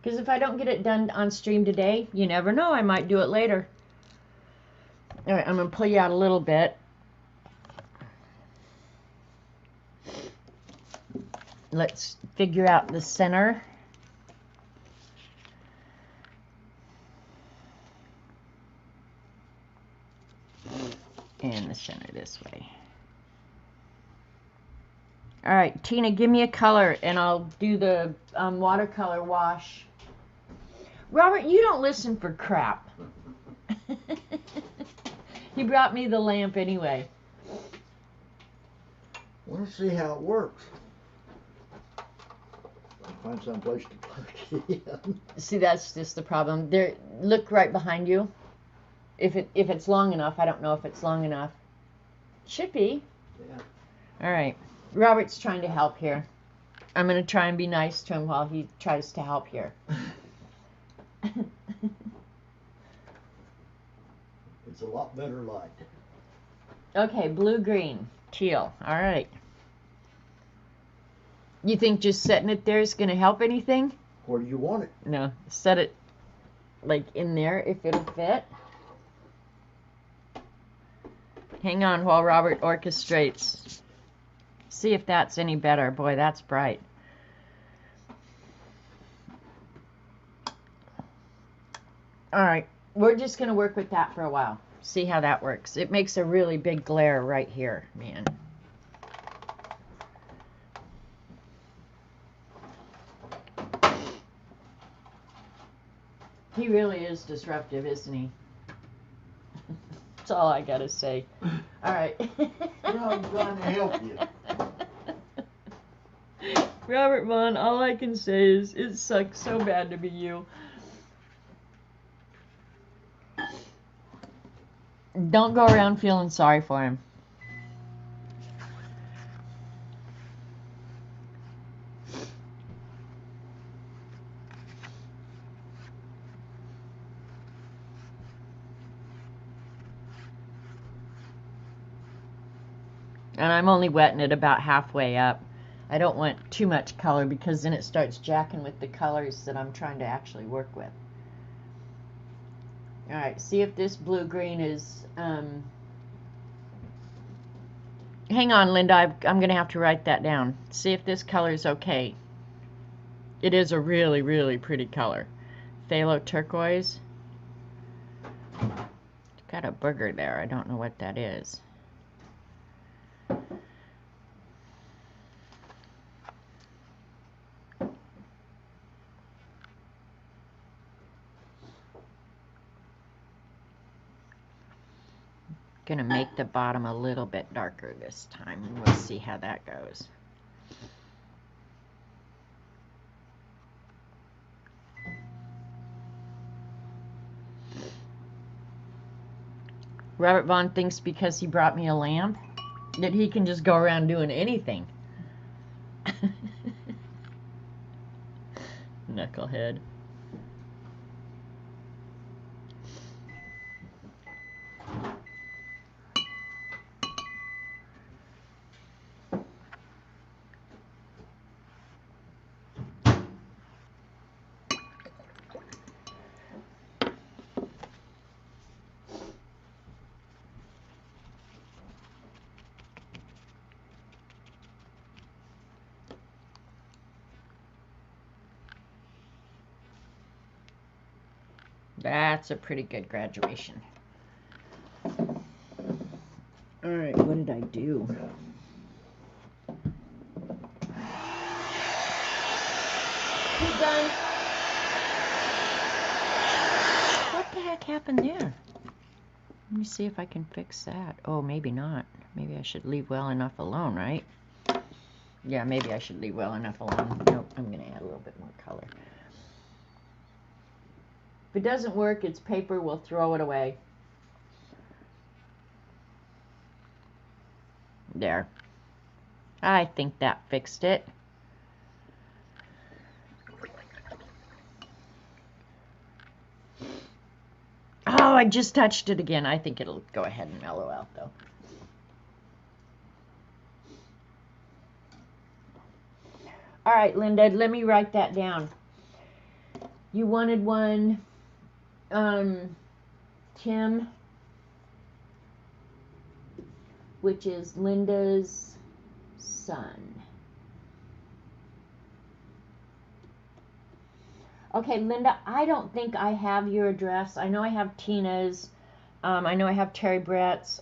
Because if I don't get it done on stream today, you never know, I might do it later. All right, I'm going to pull you out a little bit. Let's figure out the center. And the center this way. All right, Tina, give me a color, and I'll do the watercolor wash. Robert, you don't listen for crap. He brought me the lamp anyway. Want to see how it works. Find some place to plug it in. See, that's just the problem. There, look right behind you. If it's long enough, I don't know if it's long enough. Should be. Yeah. All right. Robert's trying to help here. I'm going to try and be nice to him while he tries to help here. It's a lot better light. Okay, blue, green, teal. All right. You think just setting it there is going to help anything? Where do you want it? No, set it like in there if it'll fit. Hang on while Robert orchestrates. See if that's any better. Boy, that's bright. All right, we're just going to work with that for a while. See how that works. It makes a really big glare right here, man. He really is disruptive, isn't he? That's all I gotta say. All right. Well, I'm trying to help you. Robert Vaughn, all I can say is it sucks so bad to be you. Don't go around feeling sorry for him. And I'm only wetting it about halfway up. I don't want too much color because then it starts jacking with the colors that I'm trying to actually work with. Alright, see if this blue-green is... Hang on, Linda, I'm going to have to write that down. See if this color is okay. It is a really, really pretty color. Phthalo turquoise. It's got a booger there. I don't know what that is. Gonna make the bottom a little bit darker this time, and we'll see how that goes. Robert Vaughn thinks because he brought me a lamp that he can just go around doing anything. Knucklehead. That's a pretty good graduation. Alright, what did I do? Keep done. What the heck happened there? Let me see if I can fix that. Oh, maybe not. Maybe I should leave well enough alone, right? Yeah, maybe I should leave well enough alone. Nope, I'm going to add a little bit more color. If it doesn't work, it's paper. We'll throw it away. There. I think that fixed it. Oh, I just touched it again. I think it'll go ahead and mellow out, though. All right, Linda, let me write that down. You wanted one, Tim, which is Linda's son. Okay, Linda, I don't think I have your address. I know I have Tina's. I know I have Terry Brett's.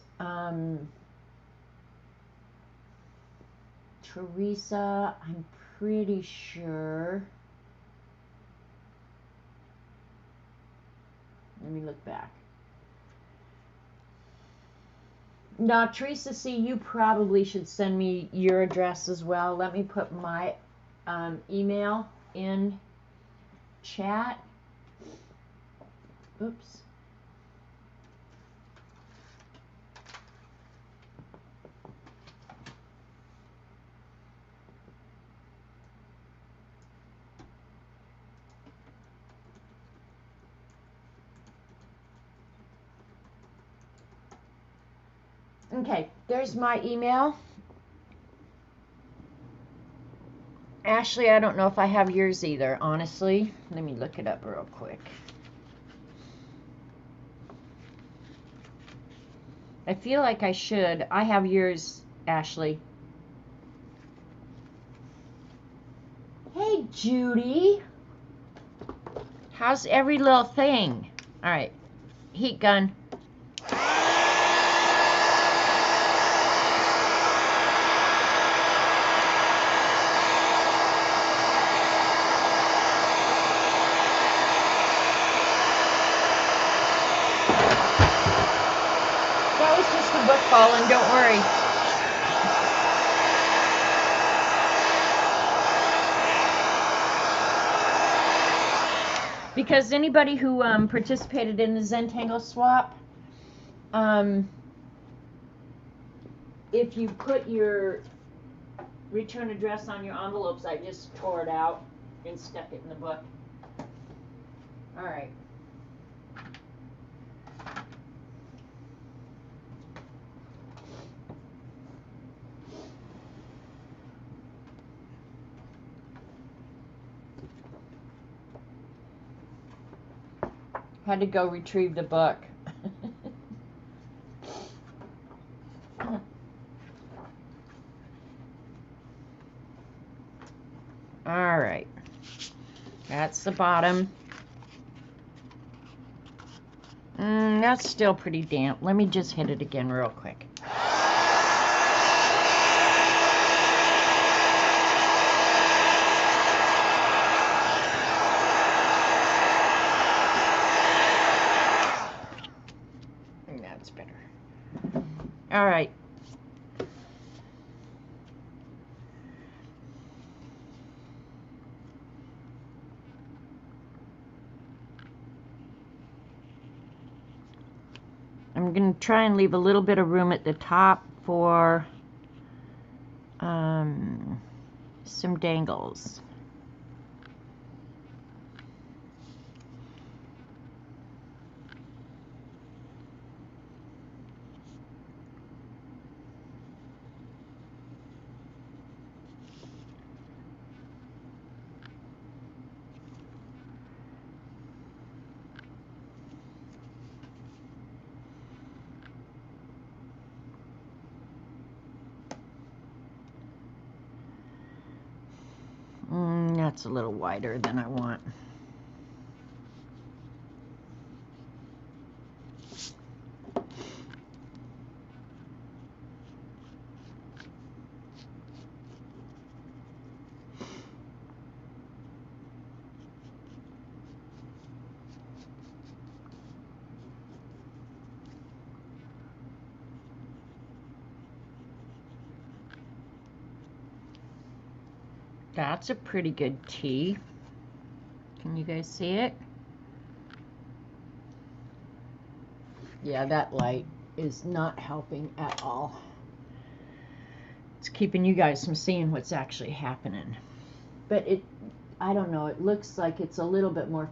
Teresa, I'm pretty sure. Let me look back. Now, Teresa, see, you probably should send me your address as well. Let me put my email in chat. Oops. Okay, there's my email. Ashley, I don't know if I have yours either, honestly. Let me look it up real quick. I feel like I should. I have yours, Ashley. Hey, Judy. How's every little thing? All right, heat gun. falling, don't worry. Because anybody who participated in the Zentangle swap, if you put your return address on your envelopes, I just tore it out and stuck it in the book. All right. Had to go retrieve the book. All right. That's the bottom. That's still pretty damp. Let me just hit it again real quick. That's better. All right. I'm going to try and leave a little bit of room at the top for some dangles. That's a little wider than I want. That's a pretty good T. Can you guys see it? Yeah, that light is not helping at all. It's keeping you guys from seeing what's actually happening. But I don't know, it looks like it's a little bit more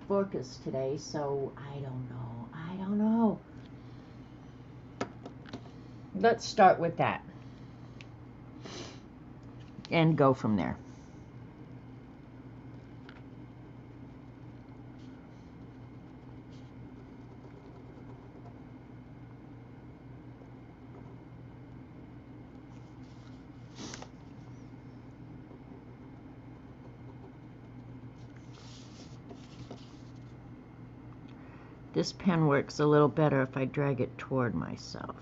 focused today, so I don't know. Let's start with that and go from there. This pen works a little better if I drag it toward myself.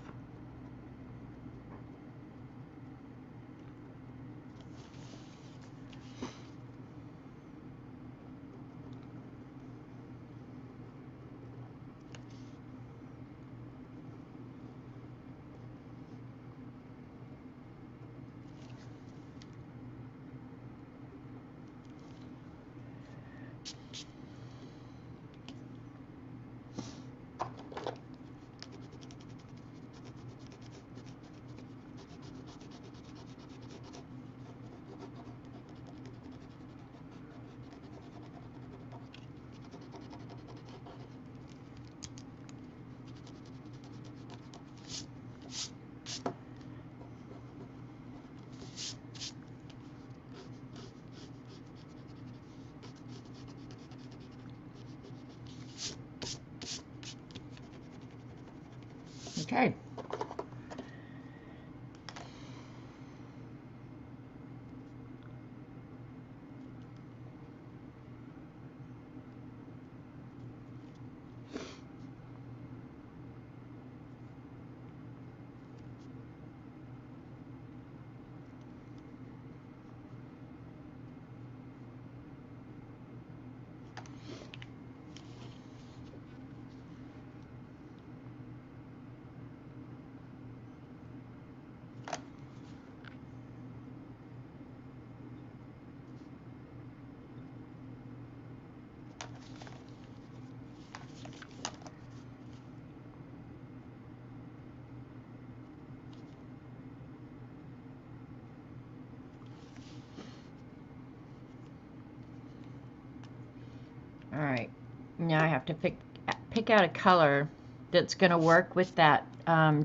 Okay. Now I have to pick out a color that's going to work with that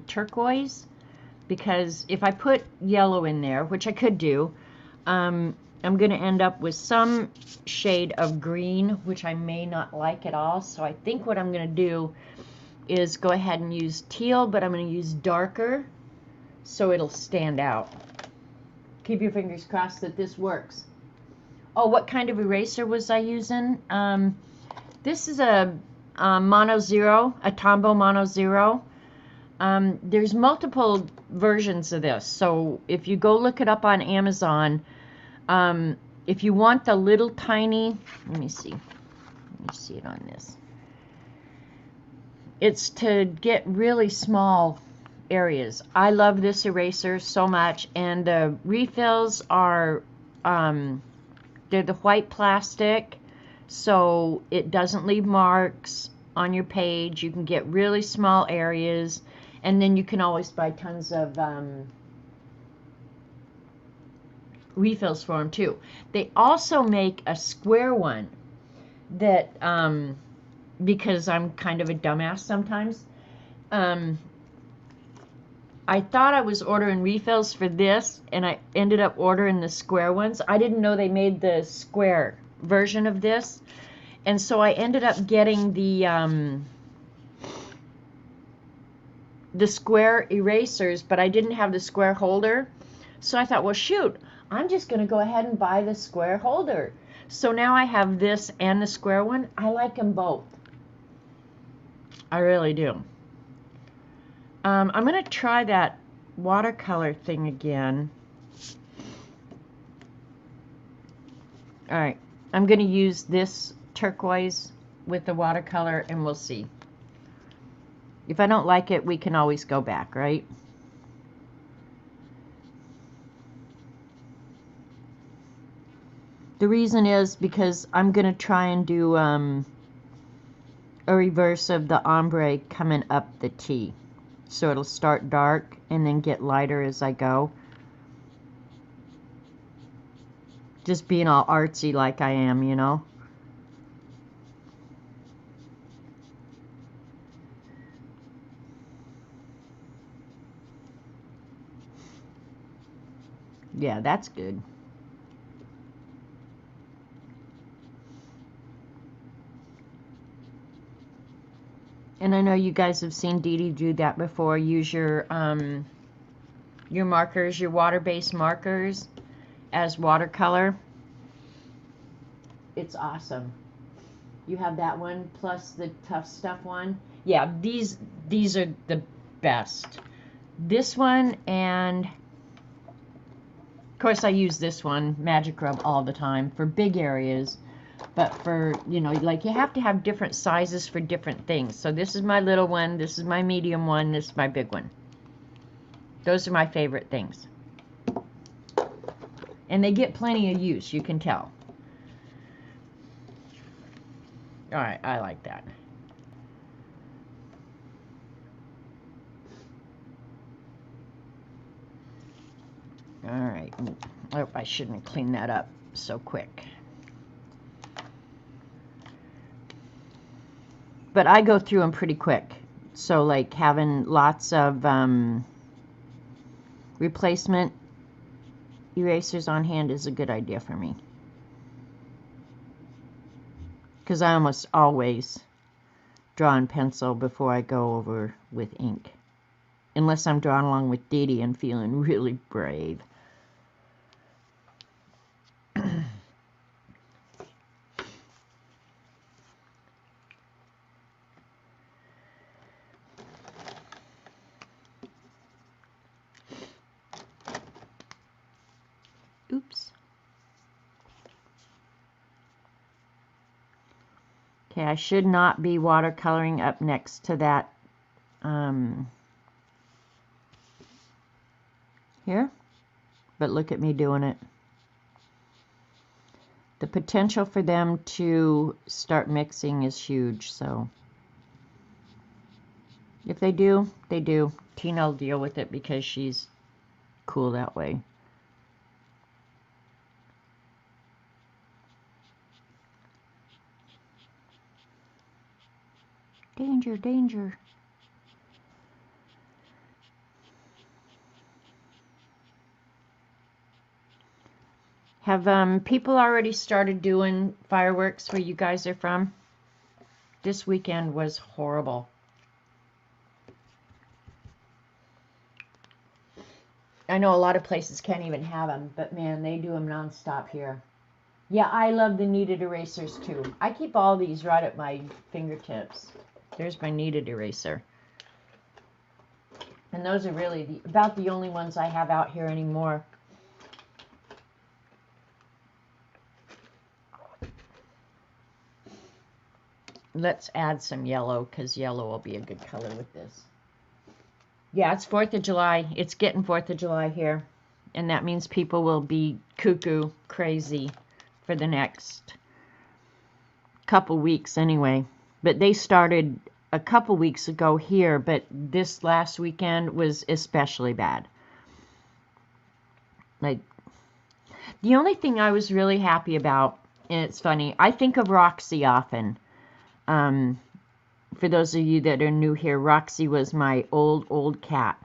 turquoise, because if I put yellow in there, which I could do, I'm going to end up with some shade of green, which I may not like at all. So I think what I'm going to do is go ahead and use teal, but I'm going to use darker so it'll stand out. Keep your fingers crossed that this works. Oh, what kind of eraser was I using? This is a Mono Zero, a Tombow Mono Zero. There's multiple versions of this, so if you go look it up on Amazon, if you want the little tiny, let me see it on this. It's to get really small areas. I love this eraser so much, and the refills are, they're the white plastic, so it doesn't leave marks on your page. You can get really small areas, and then you can always buy tons of refills for them too. They also make a square one that, because I'm kind of a dumbass sometimes, I thought I was ordering refills for this, and I ended up ordering the square ones. I didn't know they made the square version of this, and so I ended up getting the square erasers, but I didn't have the square holder. So I thought, well, shoot, I'm just going to go ahead and buy the square holder. So now I have this and the square one. I like them both. I really do. I'm going to try that watercolor thing again. Alright, I'm going to use this turquoise with the watercolor, and we'll see. If I don't like it, we can always go back, right? The reason is because I'm going to try and do a reverse of the ombre coming up the T. So it'll start dark and then get lighter as I go. Just being all artsy like I am, you know. Yeah, that's good. And I know you guys have seen Dee Dee do that before. Use your markers, your water-based markers as watercolor. It's awesome. You have that one plus the Tough Stuff one. Yeah, these are the best. This one, and of course I use this one, Magic Rub, all the time for big areas. But for, you know, like, you have to have different sizes for different things. So this is my little one, this is my medium one, this is my big one. Those are my favorite things. And they get plenty of use, you can tell. Alright, I like that. Alright. Oh, I shouldn't have cleaned that up so quick. But I go through them pretty quick. So, like, having lots of replacement erasers on hand is a good idea for me. Because I almost always draw in pencil before I go over with ink. Unless I'm drawing along with Dee Dee and feeling really brave. Oops. Okay, I should not be watercoloring up next to that here, but look at me doing it. The potential for them to start mixing is huge, so if they do, they do. Tina will deal with it because she's cool that way. Danger, danger. Have people already started doing fireworks where you guys are from? This weekend was horrible. I know a lot of places can't even have them, but man, they do them nonstop here. Yeah, I love the kneaded erasers too. I keep all these right at my fingertips. There's my kneaded eraser. And those are really about the only ones I have out here anymore. Let's add some yellow, because yellow will be a good color with this. Yeah, it's 4th of July. It's getting 4th of July here. And that means people will be cuckoo crazy for the next couple weeks anyway. But they started a couple weeks ago here, but this last weekend was especially bad. Like, the only thing I was really happy about, and it's funny, I think of Roxy often. For those of you that are new here, Roxy was my old cat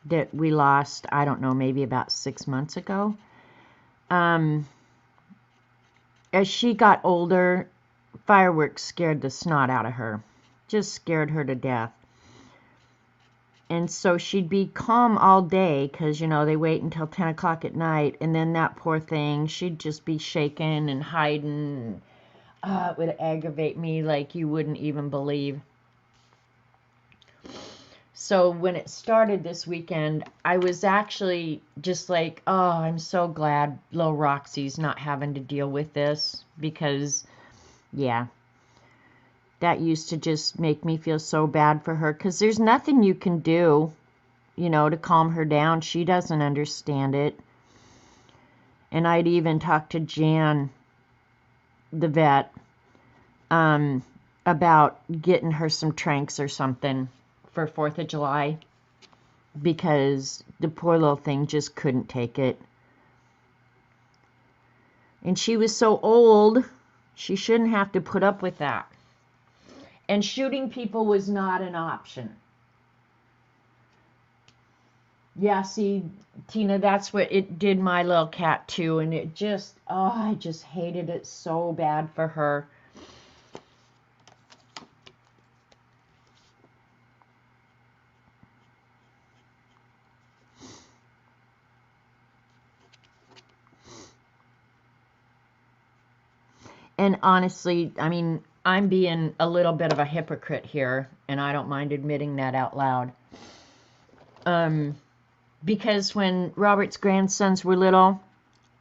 that we lost, I don't know, maybe about 6 months ago. As she got older, fireworks scared the snot out of her. Just scared her to death. And so she'd be calm all day because, you know, they wait until 10 o'clock at night. And then that poor thing, she'd just be shaking and hiding. It would aggravate me like you wouldn't even believe. So when it started this weekend, I was actually just like, oh, I'm so glad little Roxy's not having to deal with this. Because, yeah, that used to just make me feel so bad for her. Because there's nothing you can do, you know, to calm her down. She doesn't understand it. And I'd even talked to Jan, the vet, about getting her some tranks or something for 4th of July. Because the poor little thing just couldn't take it. And she was so old, she shouldn't have to put up with that. And shooting people was not an option. Yeah, see, Tina, that's what it did my little cat too. And it just, oh, I just hated it so bad for her. And honestly, I mean, I'm being a little bit of a hypocrite here, and I don't mind admitting that out loud. Because when Robert's grandsons were little,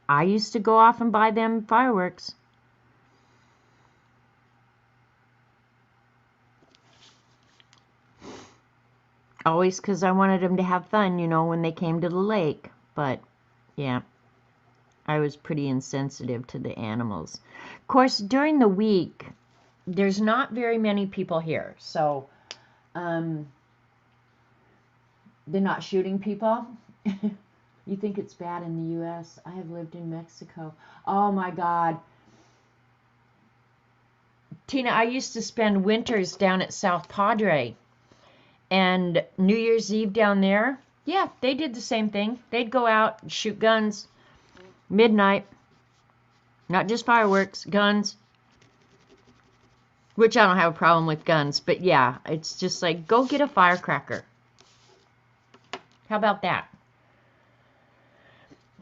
I used to go off and buy them fireworks. Always because I wanted them to have fun, you know, when they came to the lake. But, yeah, I was pretty insensitive to the animals. Of course, during the week, there's not very many people here. So, they're not shooting people. You think it's bad in the U.S.? I have lived in Mexico. Oh, my God. Tina, I used to spend winters down at South Padre. And New Year's Eve down there, yeah, they did the same thing. They'd go out and shoot guns. Midnight. Not just fireworks, guns. Which I don't have a problem with guns. But yeah, it's just like, go get a firecracker. How about that?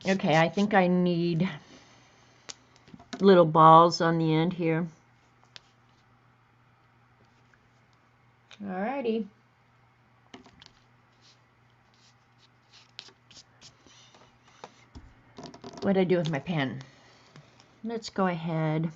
Okay, I think I need little balls on the end here. Alrighty. What did I do with my pen? Let's go ahead.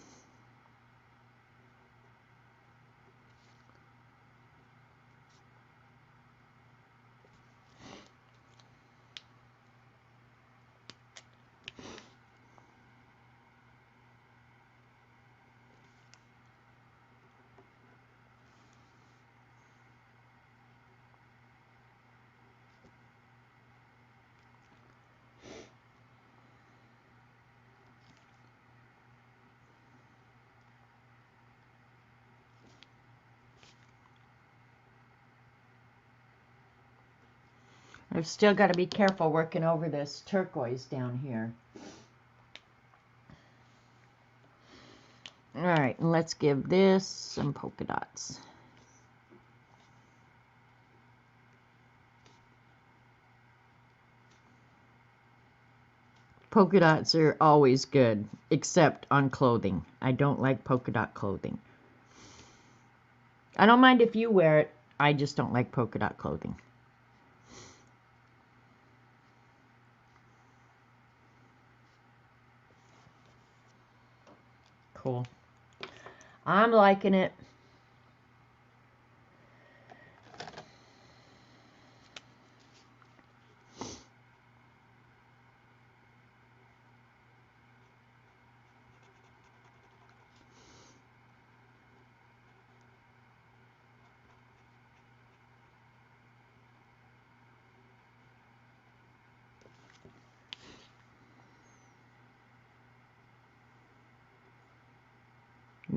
I've still got to be careful working over this turquoise down here. All right, and let's give this some polka dots. Polka dots are always good, except on clothing. I don't like polka dot clothing. I don't mind if you wear it. I just don't like polka dot clothing. Cool. I'm liking it.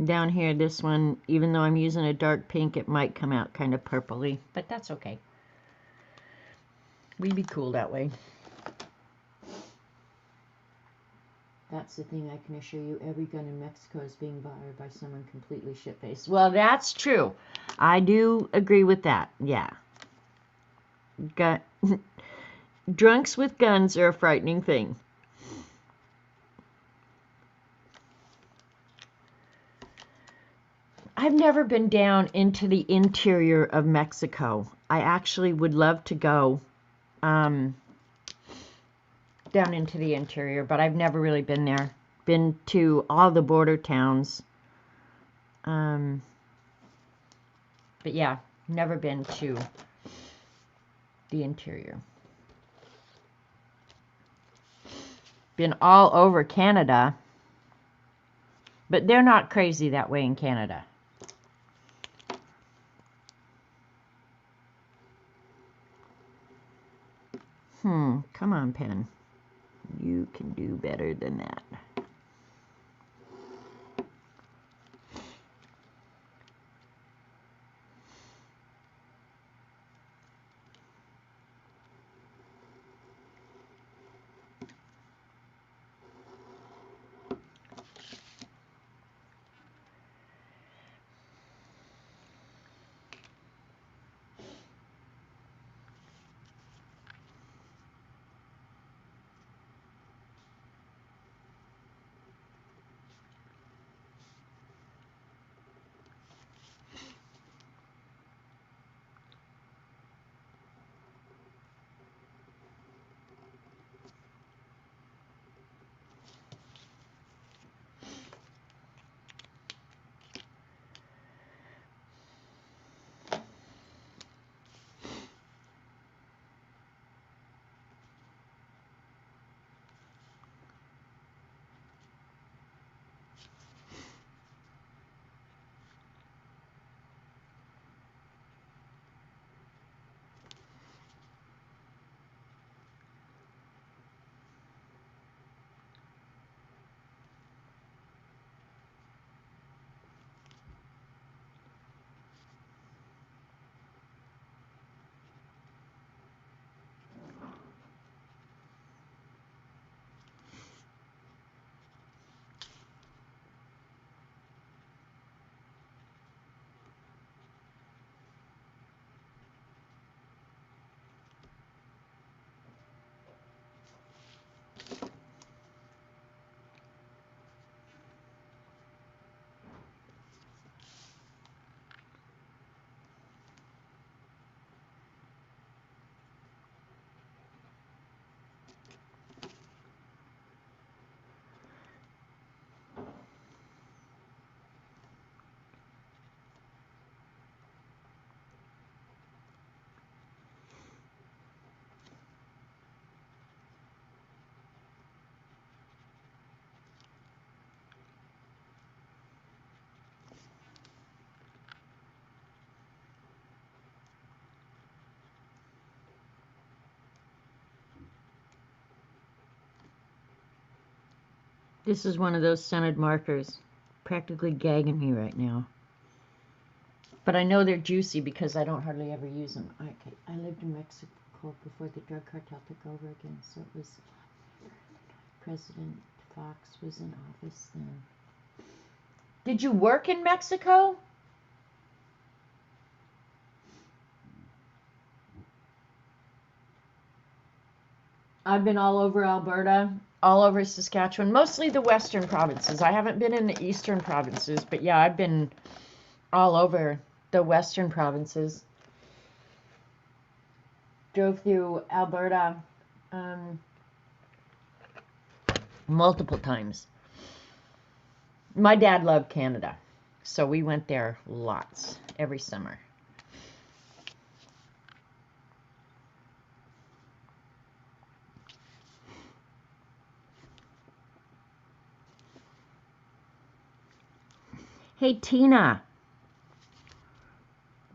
Down here, this one, even though I'm using a dark pink, it might come out kind of purpley, but that's okay. We'd be cool that way. That's the thing, I can assure you, every gun in Mexico is being fired by someone completely shit-faced. Well, that's true. I do agree with that, yeah. Drunks with guns are a frightening thing. I've never been down into the interior of Mexico. I actually would love to go down into the interior, but I've never really been there. Been to all the border towns. But yeah, never been to the interior. Been all over Canada, but they're not crazy that way in Canada. Come on, pen. You can do better than that. This is one of those scented markers. Practically gagging me right now. But I know they're juicy because I don't hardly ever use them. Okay, I lived in Mexico Mexico before the drug cartel took over again. So it was President Fox was in office then. Did you work in Mexico? I've been all over Alberta, all over Saskatchewan, mostly the western provinces. I haven't been in the eastern provinces, but yeah, I've been all over the western provinces. Drove through Alberta multiple times. My dad loved Canada, so we went there lots every summer. Hey, Tina,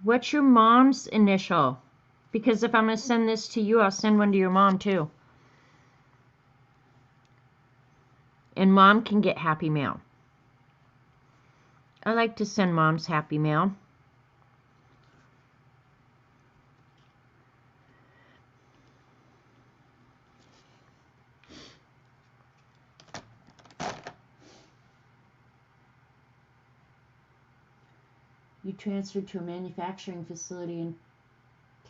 what's your mom's initial? Because if I'm going to send this to you, I'll send one to your mom too. And mom can get happy mail. I like to send moms happy mail. You transferred to a manufacturing facility in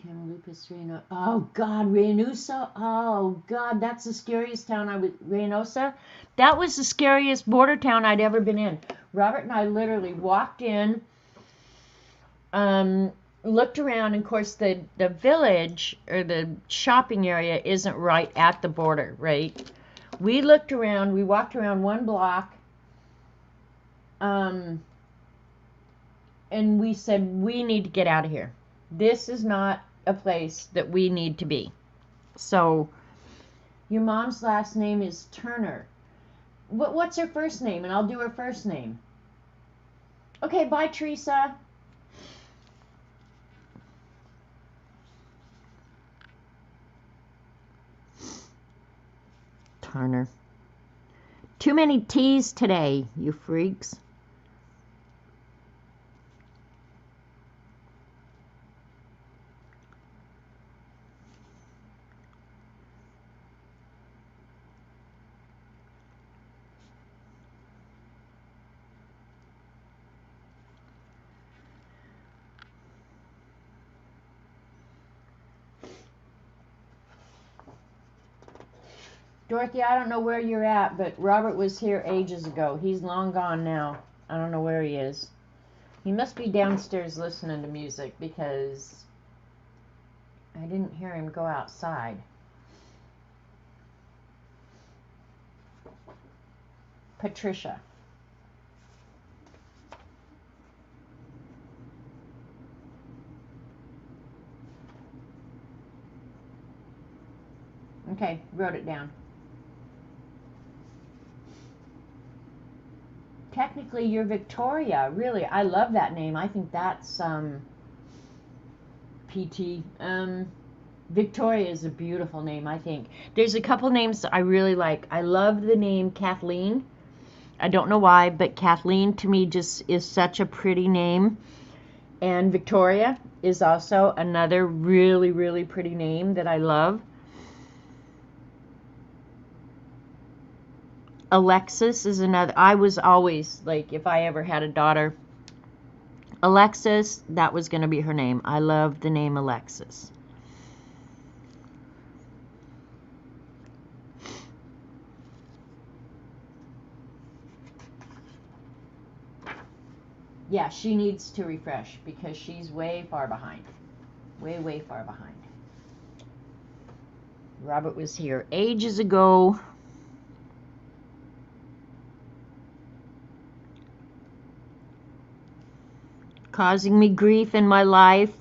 Tamaulipas, Reynosa. Oh God, Reynosa. Oh God, that's the scariest town Reynosa. That was the scariest border town I'd ever been in. Robert and I literally walked in, looked around, and of course the village or the shopping area isn't right at the border, right? We looked around, we walked around one block, and we said, we need to get out of here. This is not a place that we need to be. So, your mom's last name is Turner. What's her first name? And I'll do her first name. Okay, bye, Teresa. Turner. Too many T's today, you freaks. Dorothy, I don't know where you're at, but Robert was here ages ago. He's long gone now. I don't know where he is. He must be downstairs listening to music because I didn't hear him go outside. Patricia. Okay, wrote it down. Technically, you're Victoria. Really, I love that name. I think that's PT. Victoria is a beautiful name, I think. There's a couple names I really like. I love the name Kathleen. I don't know why, but Kathleen to me just is such a pretty name. And Victoria is also another really, really pretty name that I love. Alexis is another. I was always like, if I ever had a daughter, Alexis, that was going to be her name. I love the name Alexis. Yeah, she needs to refresh because she's way far behind. Way, way far behind. Robert was here ages ago. Causing me grief in my life.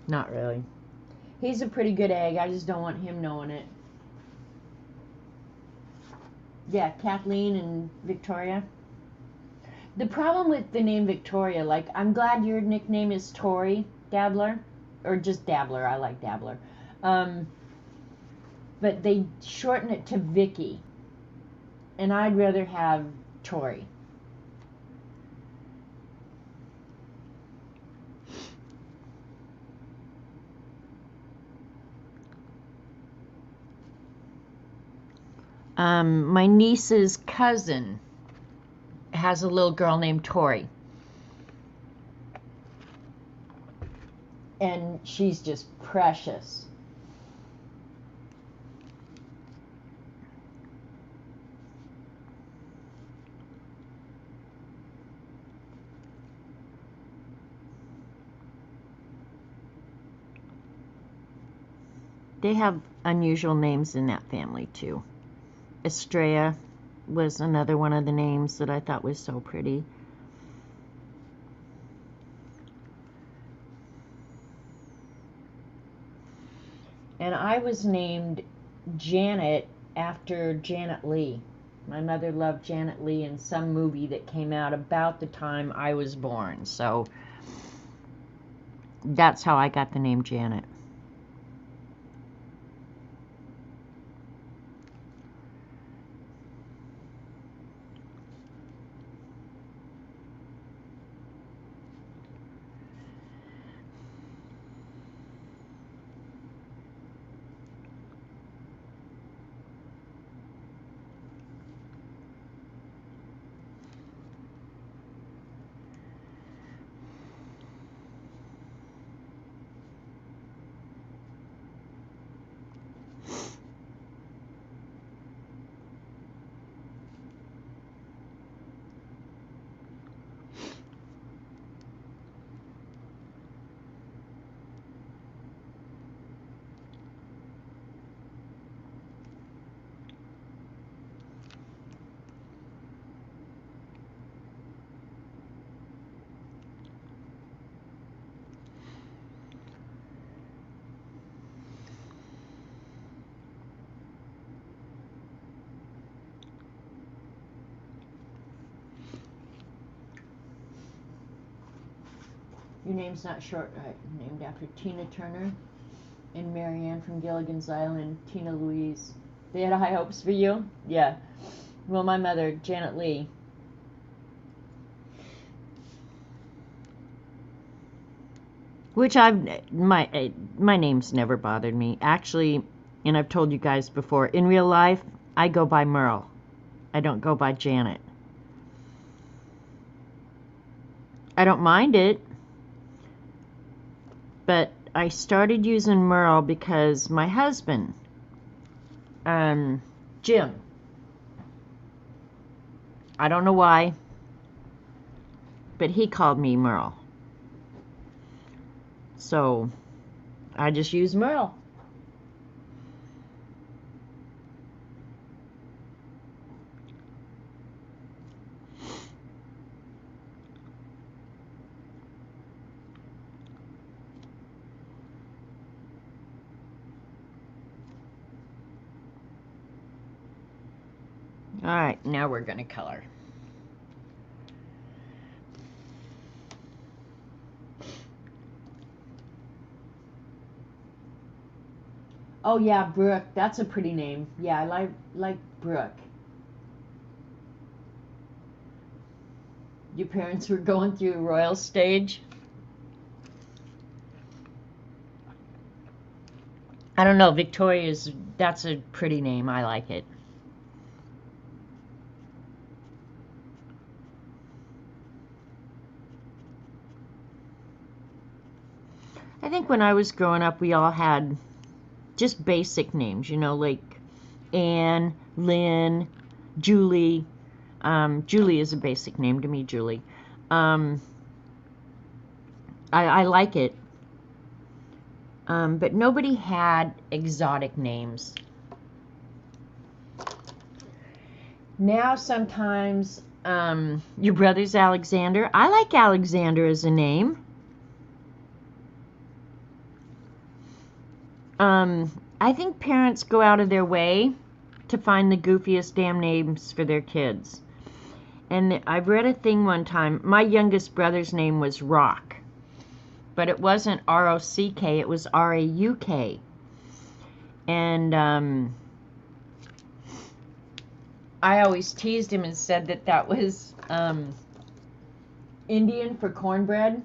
Not really. He's a pretty good egg. I just don't want him knowing it. Yeah, Kathleen and Victoria. The problem with the name Victoria, like, I'm glad your nickname is Tori Dabbler. Or just Dabbler. I like Dabbler. But they shorten it to Vicky. And I'd rather have Tori. My niece's cousin has a little girl named Tori. And she's just precious. They have unusual names in that family too. Estrella was another one of the names that I thought was so pretty. And I was named Janet after Janet Leigh. My mother loved Janet Leigh in some movie that came out about the time I was born. So that's how I got the name Janet. Your name's not short, right? Named after Tina Turner and Marianne from Gilligan's Island, Tina Louise. They had high hopes for you? Yeah. Well, my mother, Janet Leigh. Which my name's never bothered me. Actually, and I've told you guys before, in real life, I go by Merle. I don't go by Janet. I don't mind it. But I started using Merle because my husband, Jim, I don't know why, but he called me Merle. So I just use Merle. Alright, now we're going to color. Oh yeah, Brooke. That's a pretty name. Yeah, I like Brooke. Your parents were going through a royal stage? I don't know, Victoria's, that's a pretty name. I like it. I think when I was growing up, we all had just basic names, you know, like Anne, Lynn, Julie. Julie is a basic name to me, Julie. I like it. But nobody had exotic names. Now sometimes your brother's Alexander. I like Alexander as a name. I think parents go out of their way to find the goofiest damn names for their kids. And I've read a thing one time. My youngest brother's name was Rock. But it wasn't R-O-C-K, it was R-A-U-K. And I always teased him and said that that was Indian for cornbread.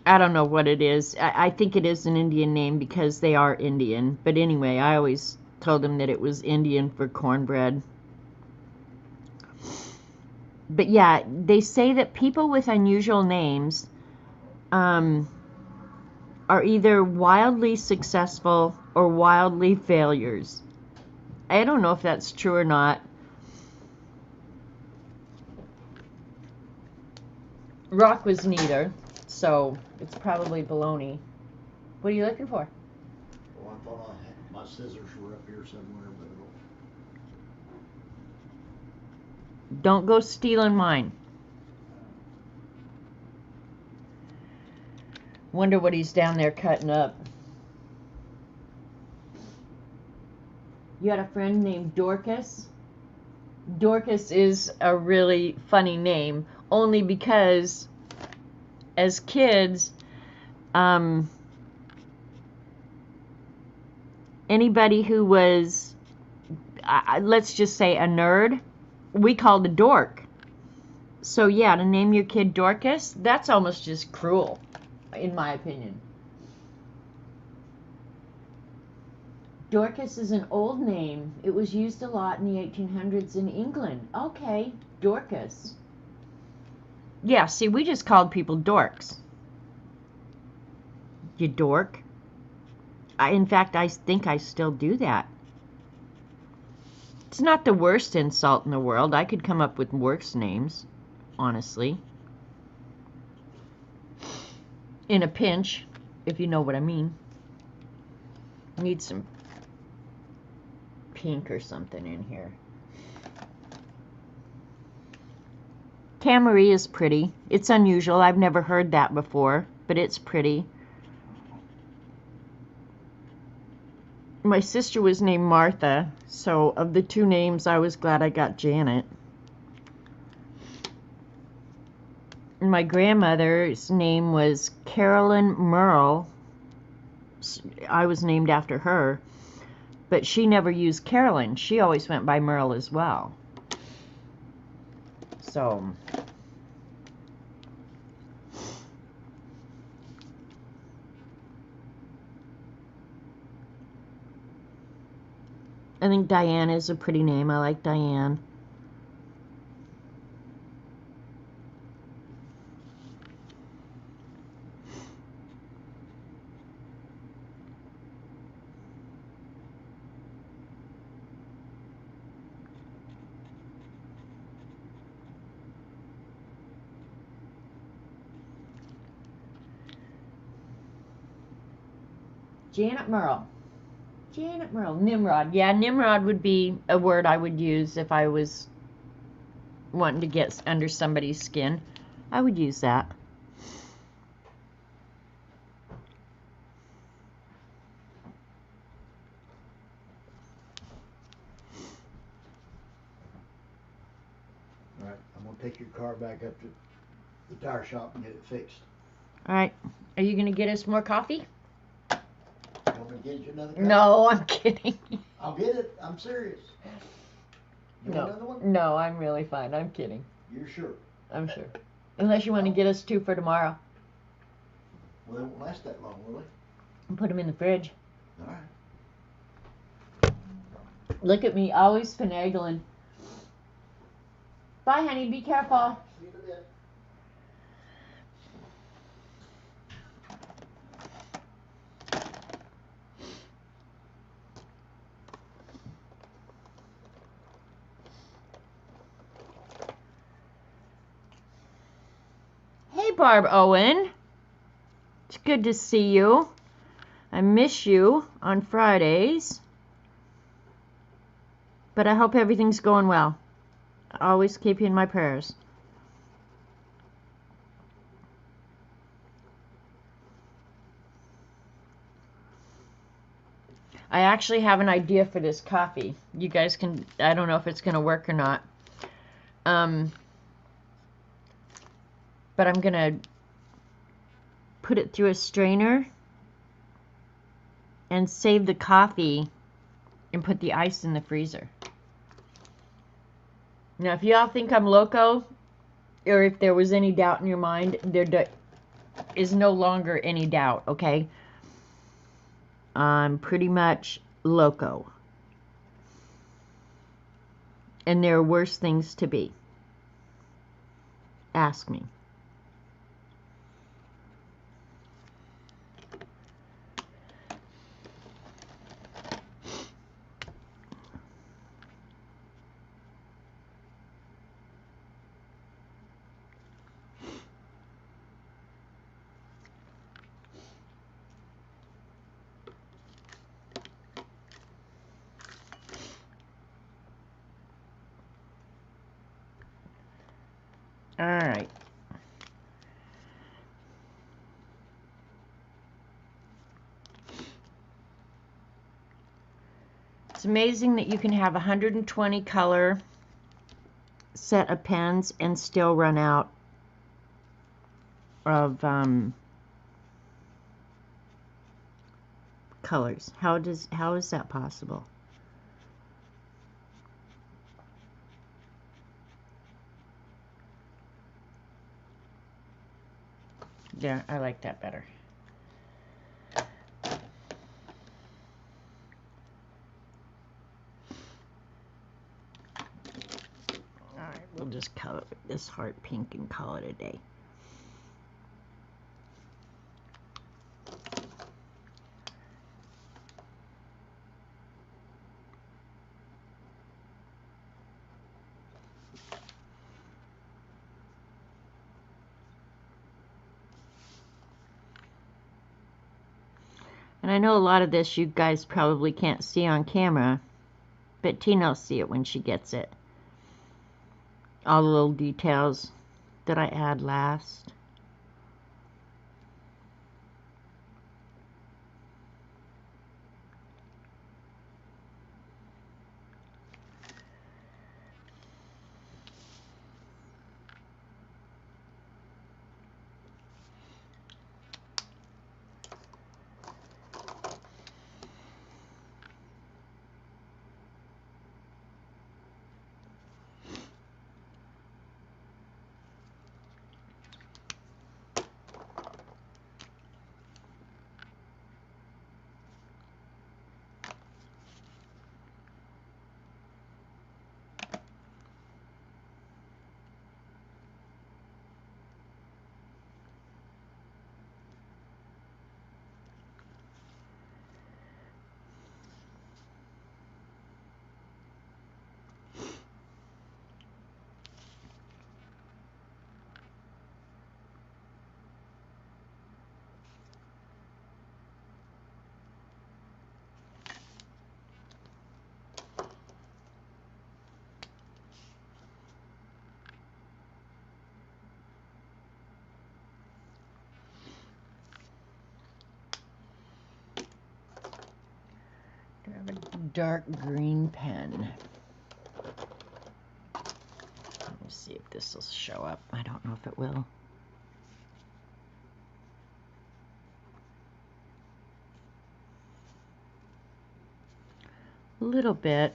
I don't know what it is. I think it is an Indian name because they are Indian. But anyway, I always told him that it was Indian for cornbread. But yeah, they say that people with unusual names are either wildly successful or wildly failures. I don't know if that's true or not. Rock was neither, so it's probably baloney. What are you looking for? Well, I thought my scissors were up here somewhere, but Don't go stealing mine. Wonder what he's down there cutting up. You had a friend named Dorcas? Dorcas is a really funny name, only because as kids, anybody who was, let's just say a nerd, we called a dork. So yeah, to name your kid Dorcas, that's almost just cruel, in my opinion. Dorcas is an old name. It was used a lot in the 1800s in England. Okay, Dorcas. Yeah, see, we just called people dorks. You dork. In fact, I think I still do that. It's not the worst insult in the world. I could come up with worse names, honestly. In a pinch, if you know what I mean. Need some pink or something in here. Tamarie is pretty. It's unusual. I've never heard that before, but it's pretty. My sister was named Martha, so of the two names, I was glad I got Janet. My grandmother's name was Carolyn Merle. I was named after her, but she never used Carolyn. She always went by Merle as well. So, I think Diane is a pretty name. I like Diane. Janet Merle. Janet Merle. Nimrod. Yeah, Nimrod would be a word I would use if I was wanting to get under somebody's skin. I would use that. all right, I'm gonna take your car back up to the tire shop and get it fixed. All right. Are you going to get us more coffee? You want me to get you another cup? No, I'm kidding. I'll get it. I'm serious. You want another one? No, I'm really fine. I'm kidding. You're sure? I'm sure. Unless you want to get us 2 for tomorrow. Well, they won't last that long, will they? And put them in the fridge. All right. Look at me, always finagling. Bye, honey. Be careful. See you in a bit. Hey, Barb Owen. It's good to see you. I miss you on Fridays. But I hope everything's going well. I always keep you in my prayers. I actually have an idea for this coffee. You guys can, I don't know if it's going to work or not. But I'm going to put it through a strainer and save the coffee and put the ice in the freezer. Now, if y'all think I'm loco, or if there was any doubt in your mind, there is no longer any doubt, okay? I'm pretty much loco. And there are worse things to be. Ask me. All right. It's amazing that you can have 120 color set of pens and still run out of colors. How is that possible? Yeah, I like that better. Alright, we'll just color it with this heart pink and call it a day. And I know a lot of this you guys probably can't see on camera, but Tina will see it when she gets it. All the little details that I add last. I have a dark green pen. Let me see if this will show up. I don't know if it will. A little bit.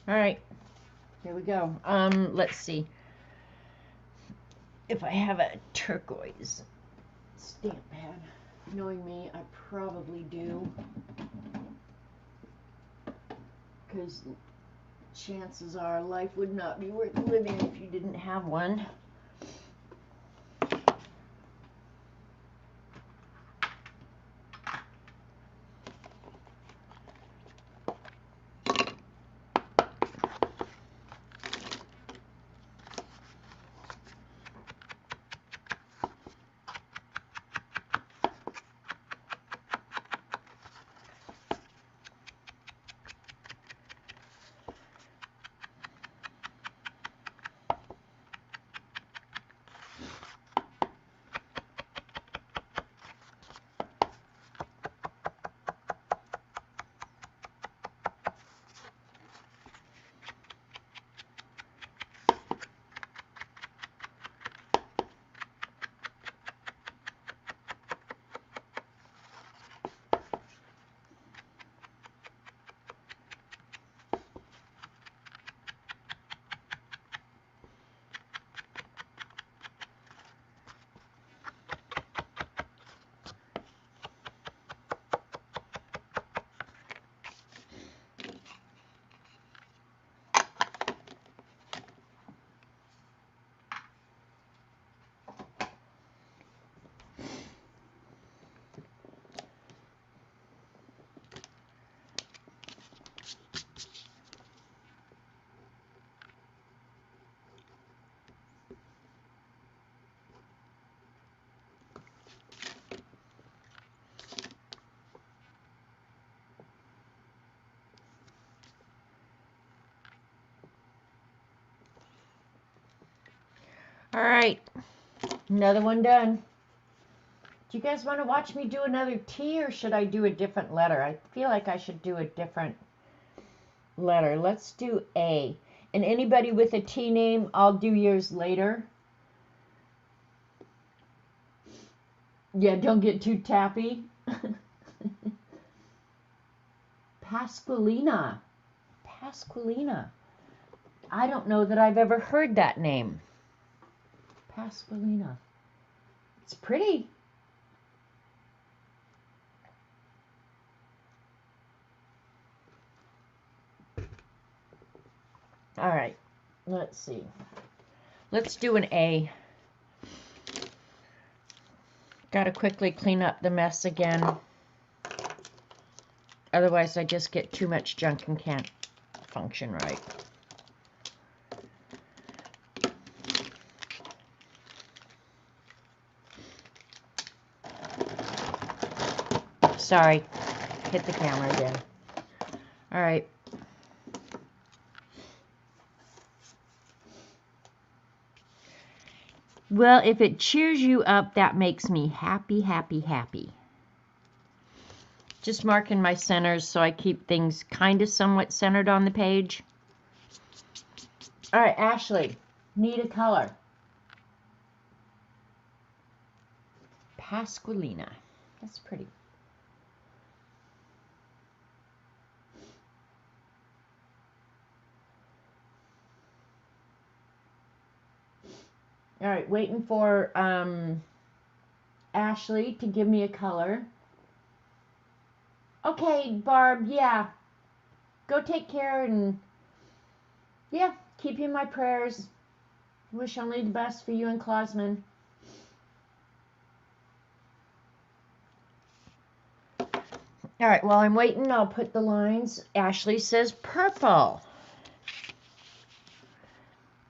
All right, here we go. Let's see if I have a turquoise stamp pad. Knowing me, I probably do, because chances are life would not be worth living if you didn't have one. All right, another one done. Do you guys want to watch me do another T, or should I do a different letter? I feel like I should do a different letter. Let's do A. And anybody with a T name, I'll do yours later. Yeah, don't get too tappy. Pasqualina. Pasqualina. I don't know that I've ever heard that name. Pasqualina. It's pretty. All right, let's see. Let's do an A. Got to quickly clean up the mess again. Otherwise, I just get too much junk and can't function right. Sorry, hit the camera again. All right. Well, if it cheers you up, that makes me happy, happy, happy. Just marking my centers so I keep things kind of somewhat centered on the page. All right, Ashley, need a color. Pasqualina. That's pretty. All right, waiting for Ashley to give me a color. Okay, Barb, yeah. Go take care and, yeah, keep you in my prayers. Wish only the best for you and Klausman. All right, while I'm waiting, I'll put the lines. Ashley says purple.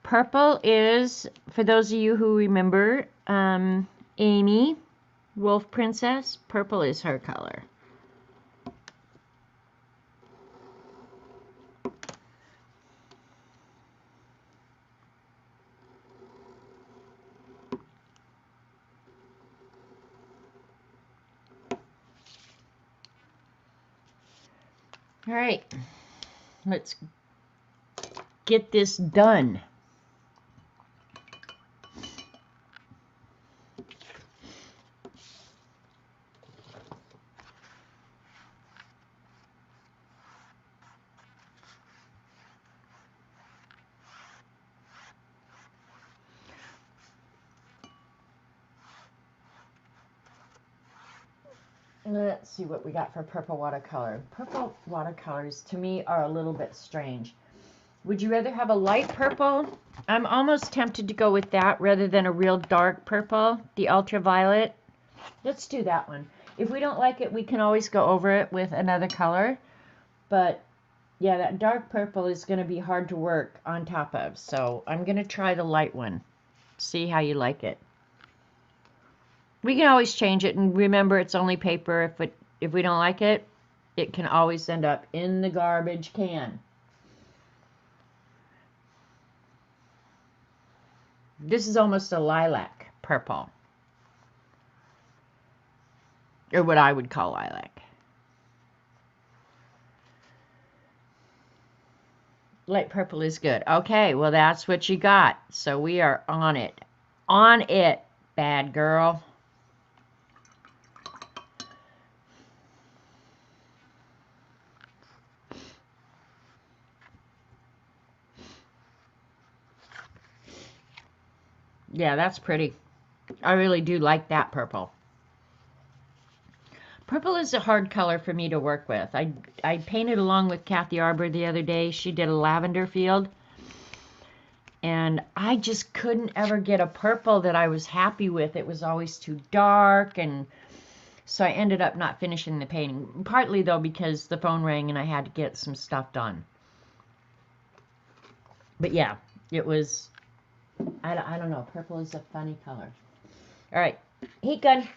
Purple is, for those of you who remember, Amy, Wolf Princess, purple is her color. All right, let's get this done. Let's see what we got for purple watercolor. Purple watercolors, to me, are a little bit strange. Would you rather have a light purple? I'm almost tempted to go with that rather than a real dark purple, the ultraviolet. Let's do that one. If we don't like it, we can always go over it with another color. But, yeah, that dark purple is going to be hard to work on top of. So I'm going to try the light one. See how you like it. We can always change it, and remember, it's only paper. If we don't like it, it can always end up in the garbage can. This is almost a lilac purple, or what I would call lilac. Light purple is good. Okay, well, that's what you got. So we are on it. On it, bad girl. Yeah, that's pretty. I really do like that purple. Purple is a hard color for me to work with. I painted along with Kathy Arbor the other day. She did a lavender field. And I just couldn't ever get a purple that I was happy with. It was always too dark, and so I ended up not finishing the painting. Partly, though, because the phone rang and I had to get some stuff done. But yeah, it was... I don't know. Purple is a funny color. All right. Heat gun.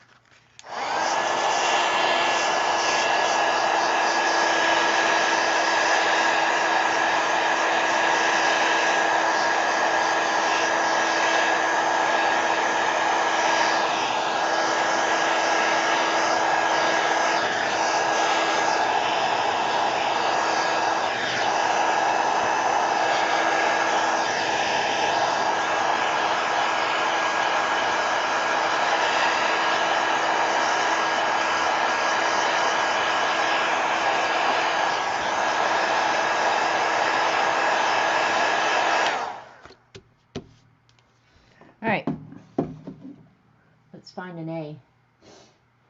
right, let's find an A.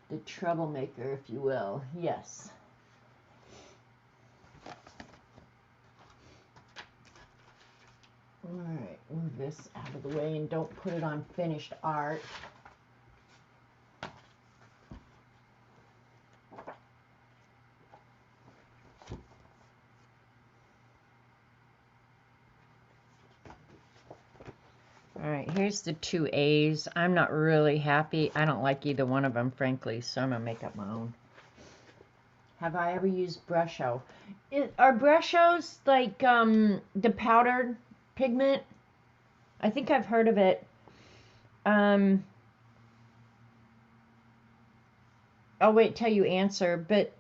The troublemaker, if you will. Yes. All right, move this out of the way and don't put it on finished art. All right, here's the two A's. I'm not really happy. I don't like either one of them, frankly, so I'm going to make up my own. Have I ever used Brusho? Are Brushos like the powdered pigment? I think I've heard of it. I'll wait till you answer, but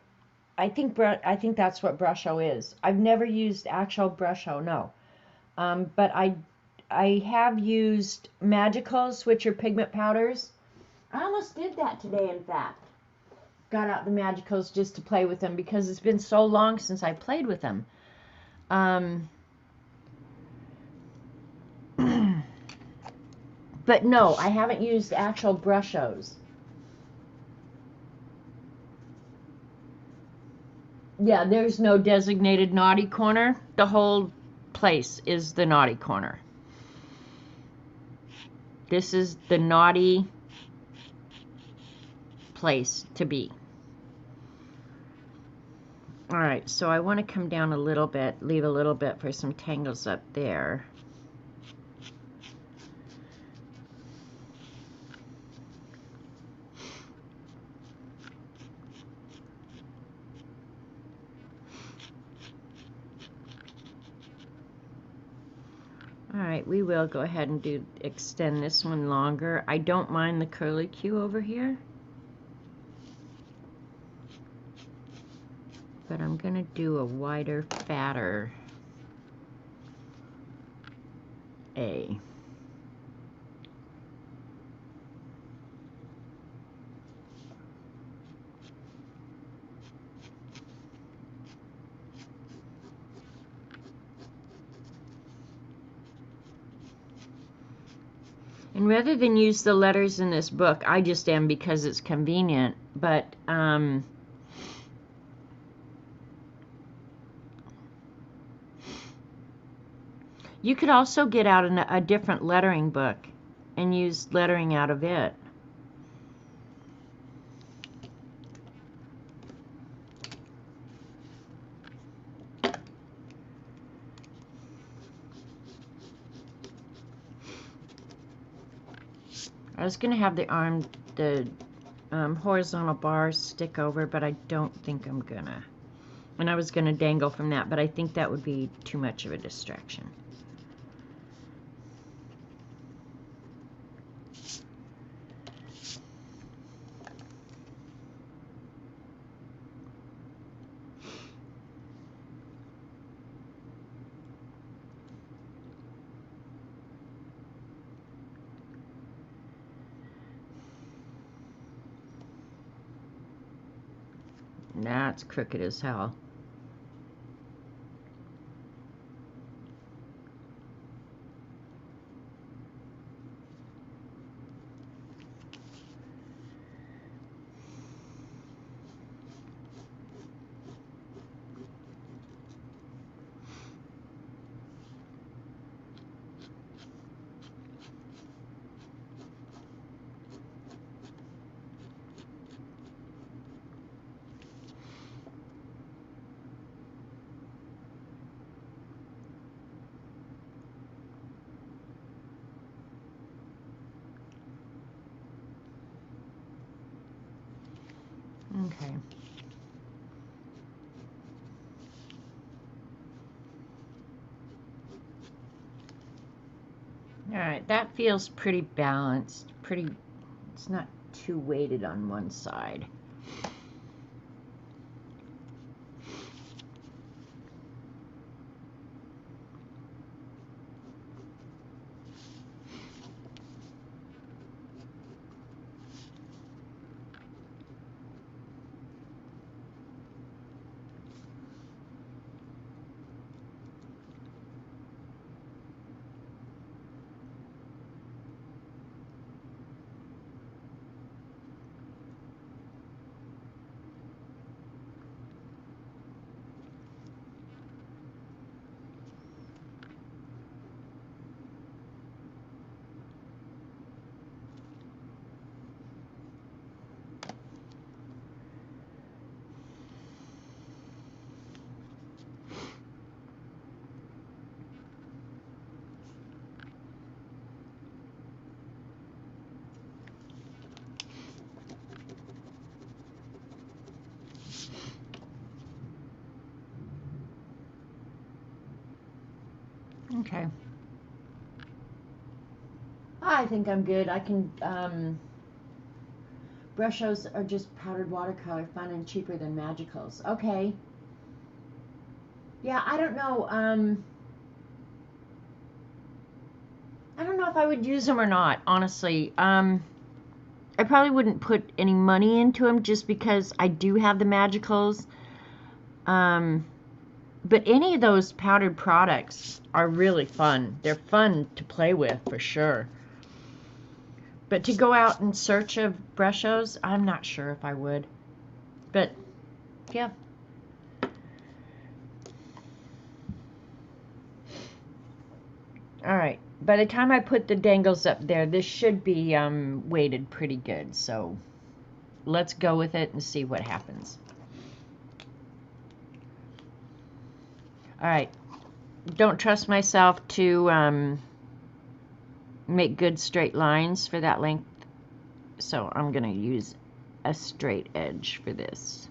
I think that's what Brusho is. I've never used actual Brusho, no. But I have used Magicals, which are pigment powders. I almost did that today, in fact. Got out the Magicals just to play with them because it's been so long since I played with them. But no, I haven't used actual Brushos. Yeah, there's no designated naughty corner. The whole place is the naughty corner. This is the naughty place to be. Alright, so I want to come down a little bit, leave a little bit for some tangles up there. Alright, we will go ahead and extend this one longer. I don't mind the curlicue over here, but I'm going to do a wider, fatter A. And rather than use the letters in this book, I just am because it's convenient. But you could also get out a different lettering book and use lettering out of it. I was going to have the horizontal bars stick over, but I don't think I'm gonna. And I was going to dangle from that, but I think that would be too much of a distraction. That's crooked as hell. Okay. Alright, that feels pretty balanced. It's not too weighted on one side. Okay. I think I'm good. I can, brushos are just powdered watercolor, fun and cheaper than magicals. Okay. Yeah, I don't know. I don't know if I would use them or not, honestly. I probably wouldn't put any money into them just because I do have the magicals. But any of those powdered products are really fun. They're fun to play with for sure. But to go out in search of brushos, I'm not sure if I would. But yeah. All right. By the time I put the dangles up there, this should be weighted pretty good. So let's go with it and see what happens. All right. Don't trust myself to make good straight lines for that length. So I'm going to use a straight edge for this.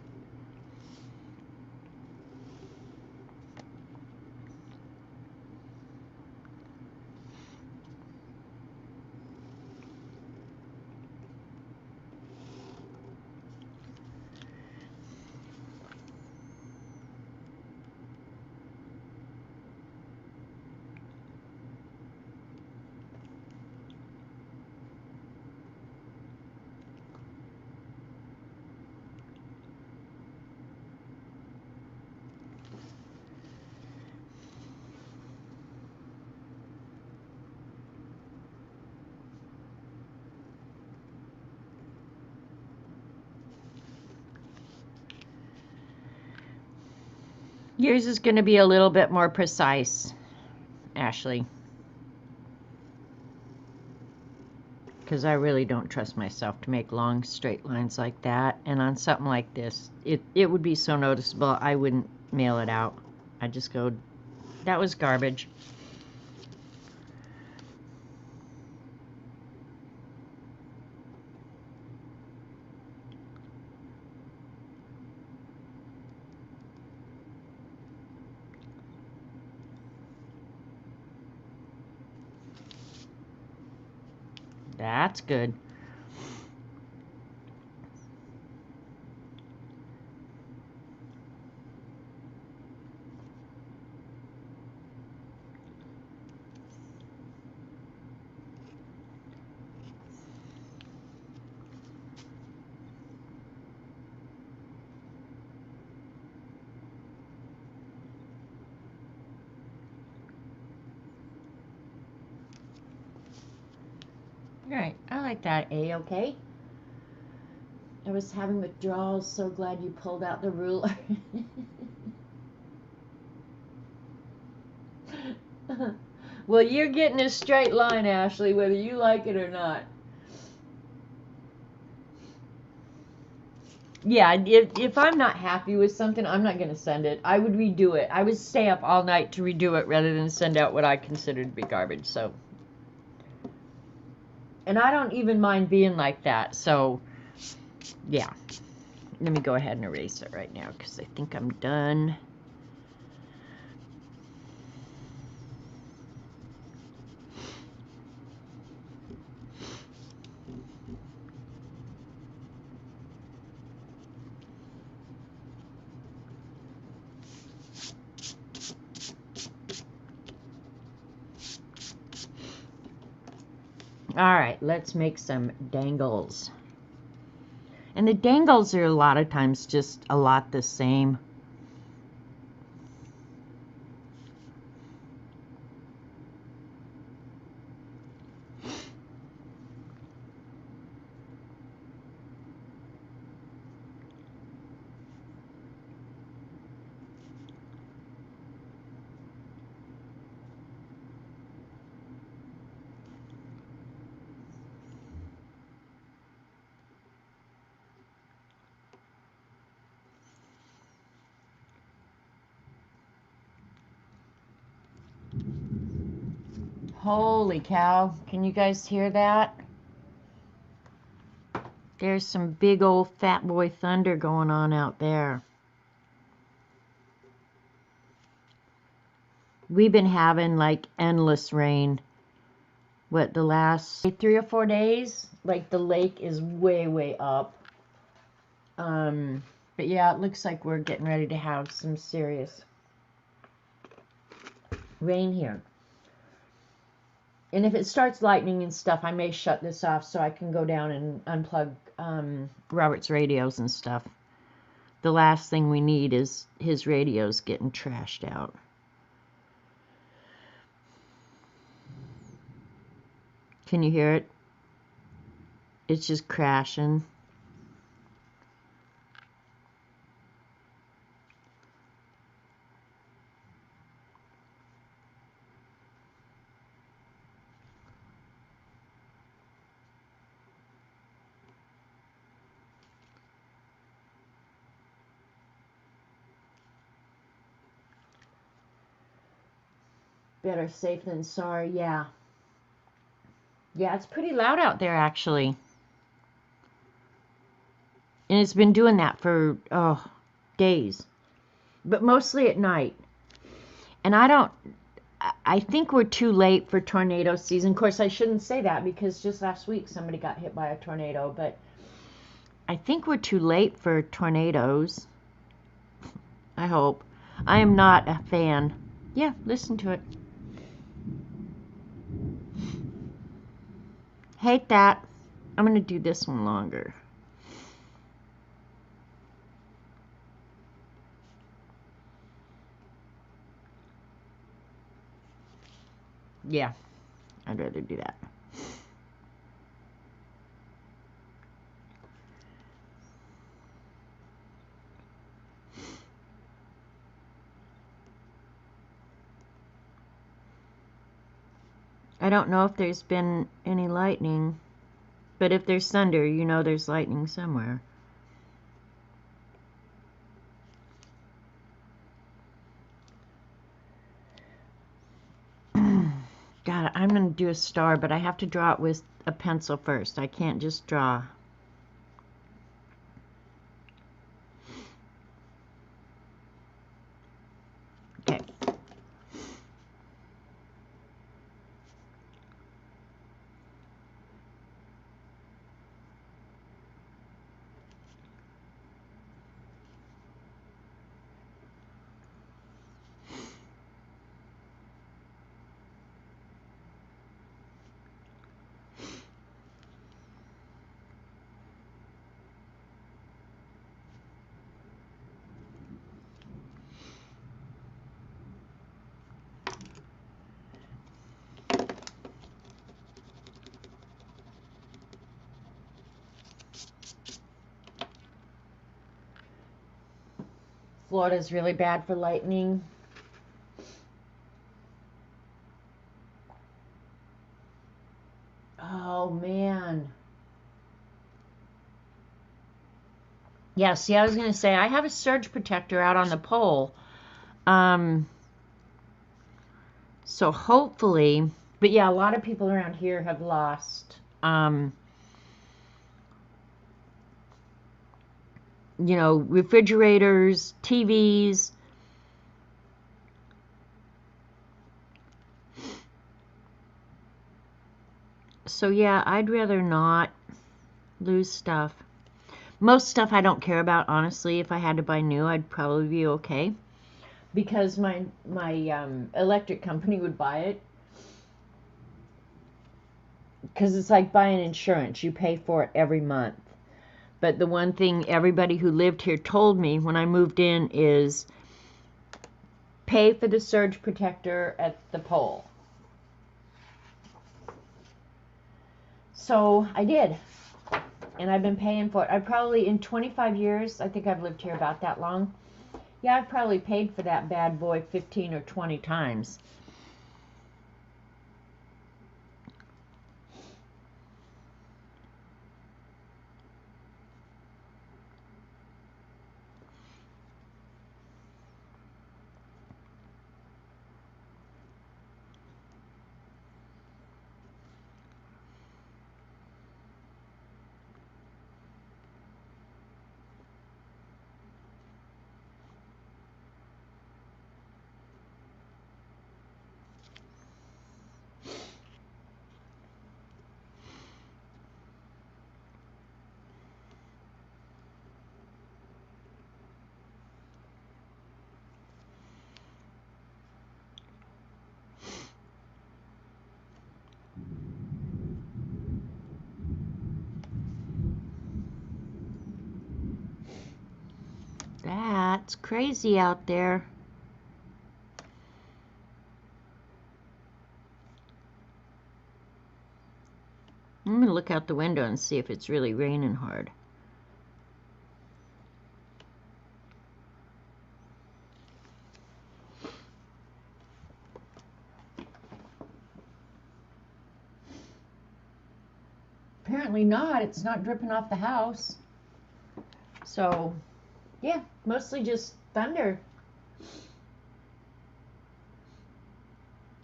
Yours is going to be a little bit more precise, Ashley. Because I really don't trust myself to make long straight lines like that. And on something like this, it would be so noticeable I wouldn't mail it out. I'd just go, that was garbage. That's good. All right, I like that, A-okay. I was having withdrawals, so glad you pulled out the ruler. Well, you're getting a straight line, Ashley, whether you like it or not. Yeah, if I'm not happy with something, I'm not going to send it. I would redo it. I would stay up all night to redo it rather than send out what I consider to be garbage, so. And I don't even mind being like that, so, yeah. Let me go ahead and erase it right now because I think I'm done. All right, let's make some dangles. And the dangles are a lot of times just a lot the same. Holy cow, can you guys hear that? There's some big old fat boy thunder going on out there. We've been having like endless rain. What, the last 3 or 4 days? Like the lake is way, way up. But yeah, it looks like we're getting ready to have some serious rain here. And if it starts lightning and stuff, I may shut this off so I can go down and unplug Robert's radios and stuff. The last thing we need is his radios getting trashed out. Can you hear it? It's just crashing. Better safe than sorry, yeah. Yeah, it's pretty loud out there, actually. And it's been doing that for, days. But mostly at night. And I think we're too late for tornado season. Of course, I shouldn't say that because just last week somebody got hit by a tornado. But I think we're too late for tornadoes. I hope. I am not a fan. Yeah, listen to it. Hate that. I'm going to do this one longer. Yeah, I'd rather do that. I don't know if there's been any lightning, but if there's thunder, you know there's lightning somewhere. God, I'm going to do a star, but I have to draw it with a pencil first. I can't just draw. Okay. Florida's really bad for lightning. Oh, man. Yeah, see, I was going to say, I have a surge protector out on the pole. So hopefully, but yeah, a lot of people around here have lost, refrigerators, TVs. So yeah, I'd rather not lose stuff. Most stuff I don't care about, honestly. If I had to buy new, I'd probably be okay. Because my electric company would buy it. Because it's like buying insurance. You pay for it every month. But the one thing everybody who lived here told me when I moved in is pay for the surge protector at the pole. So I did. And I've been paying for it. I probably, in 25 years, I think I've lived here about that long. Yeah, I've probably paid for that bad boy 15 or 20 times. It's crazy out there. I'm going to look out the window and see if it's really raining hard. Apparently not. It's not dripping off the house. So, yeah, mostly just thunder.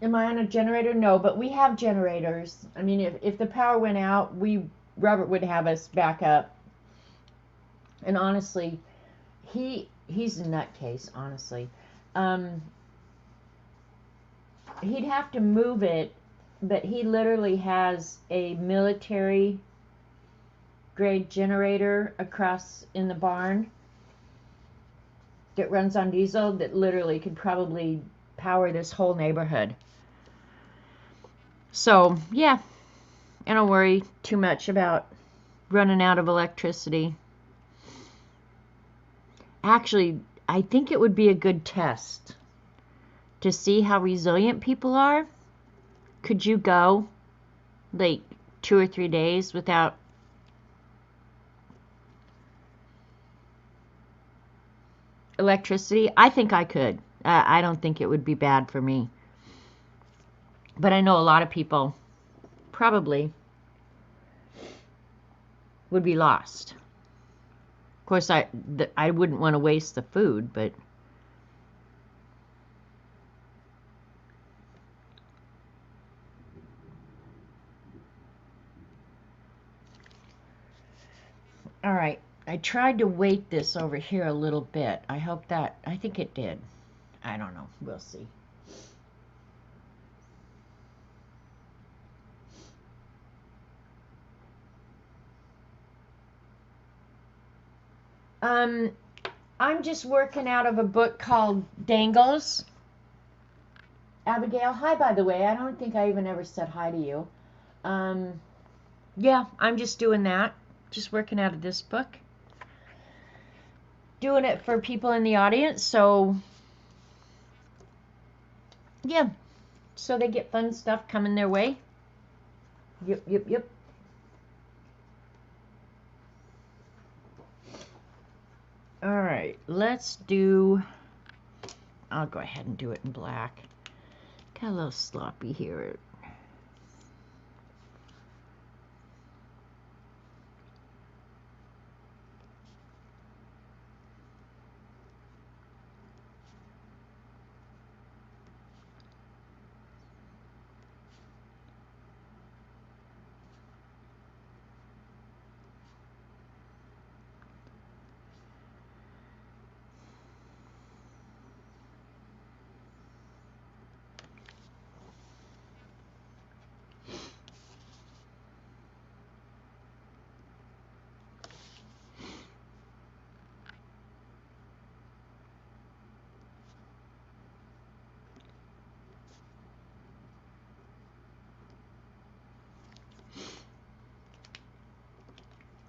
Am I on a generator? No, but we have generators. I mean, if the power went out, Robert would have us back up. And honestly, he's a nutcase, honestly. He'd have to move it, but he literally has a military grade generator across in the barn that runs on diesel that literally could probably power this whole neighborhood. So, yeah, I don't worry too much about running out of electricity. Actually, I think it would be a good test to see how resilient people are. Could you go like 2 or 3 days without electricity? I think I could. I don't think it would be bad for me. But I know a lot of people probably would be lost. Of course, I wouldn't want to waste the food, but all right. I tried to weight this over here a little bit. I think it did. I don't know. We'll see. I'm just working out of a book called Dangles. Abigail, hi, by the way. I don't think I even ever said hi to you. Yeah, I'm just doing that. Just working out of this book. Doing it for people in the audience, so yeah. So they get fun stuff coming their way. Yep. All right, I'll go ahead and do it in black. Got a little sloppy here.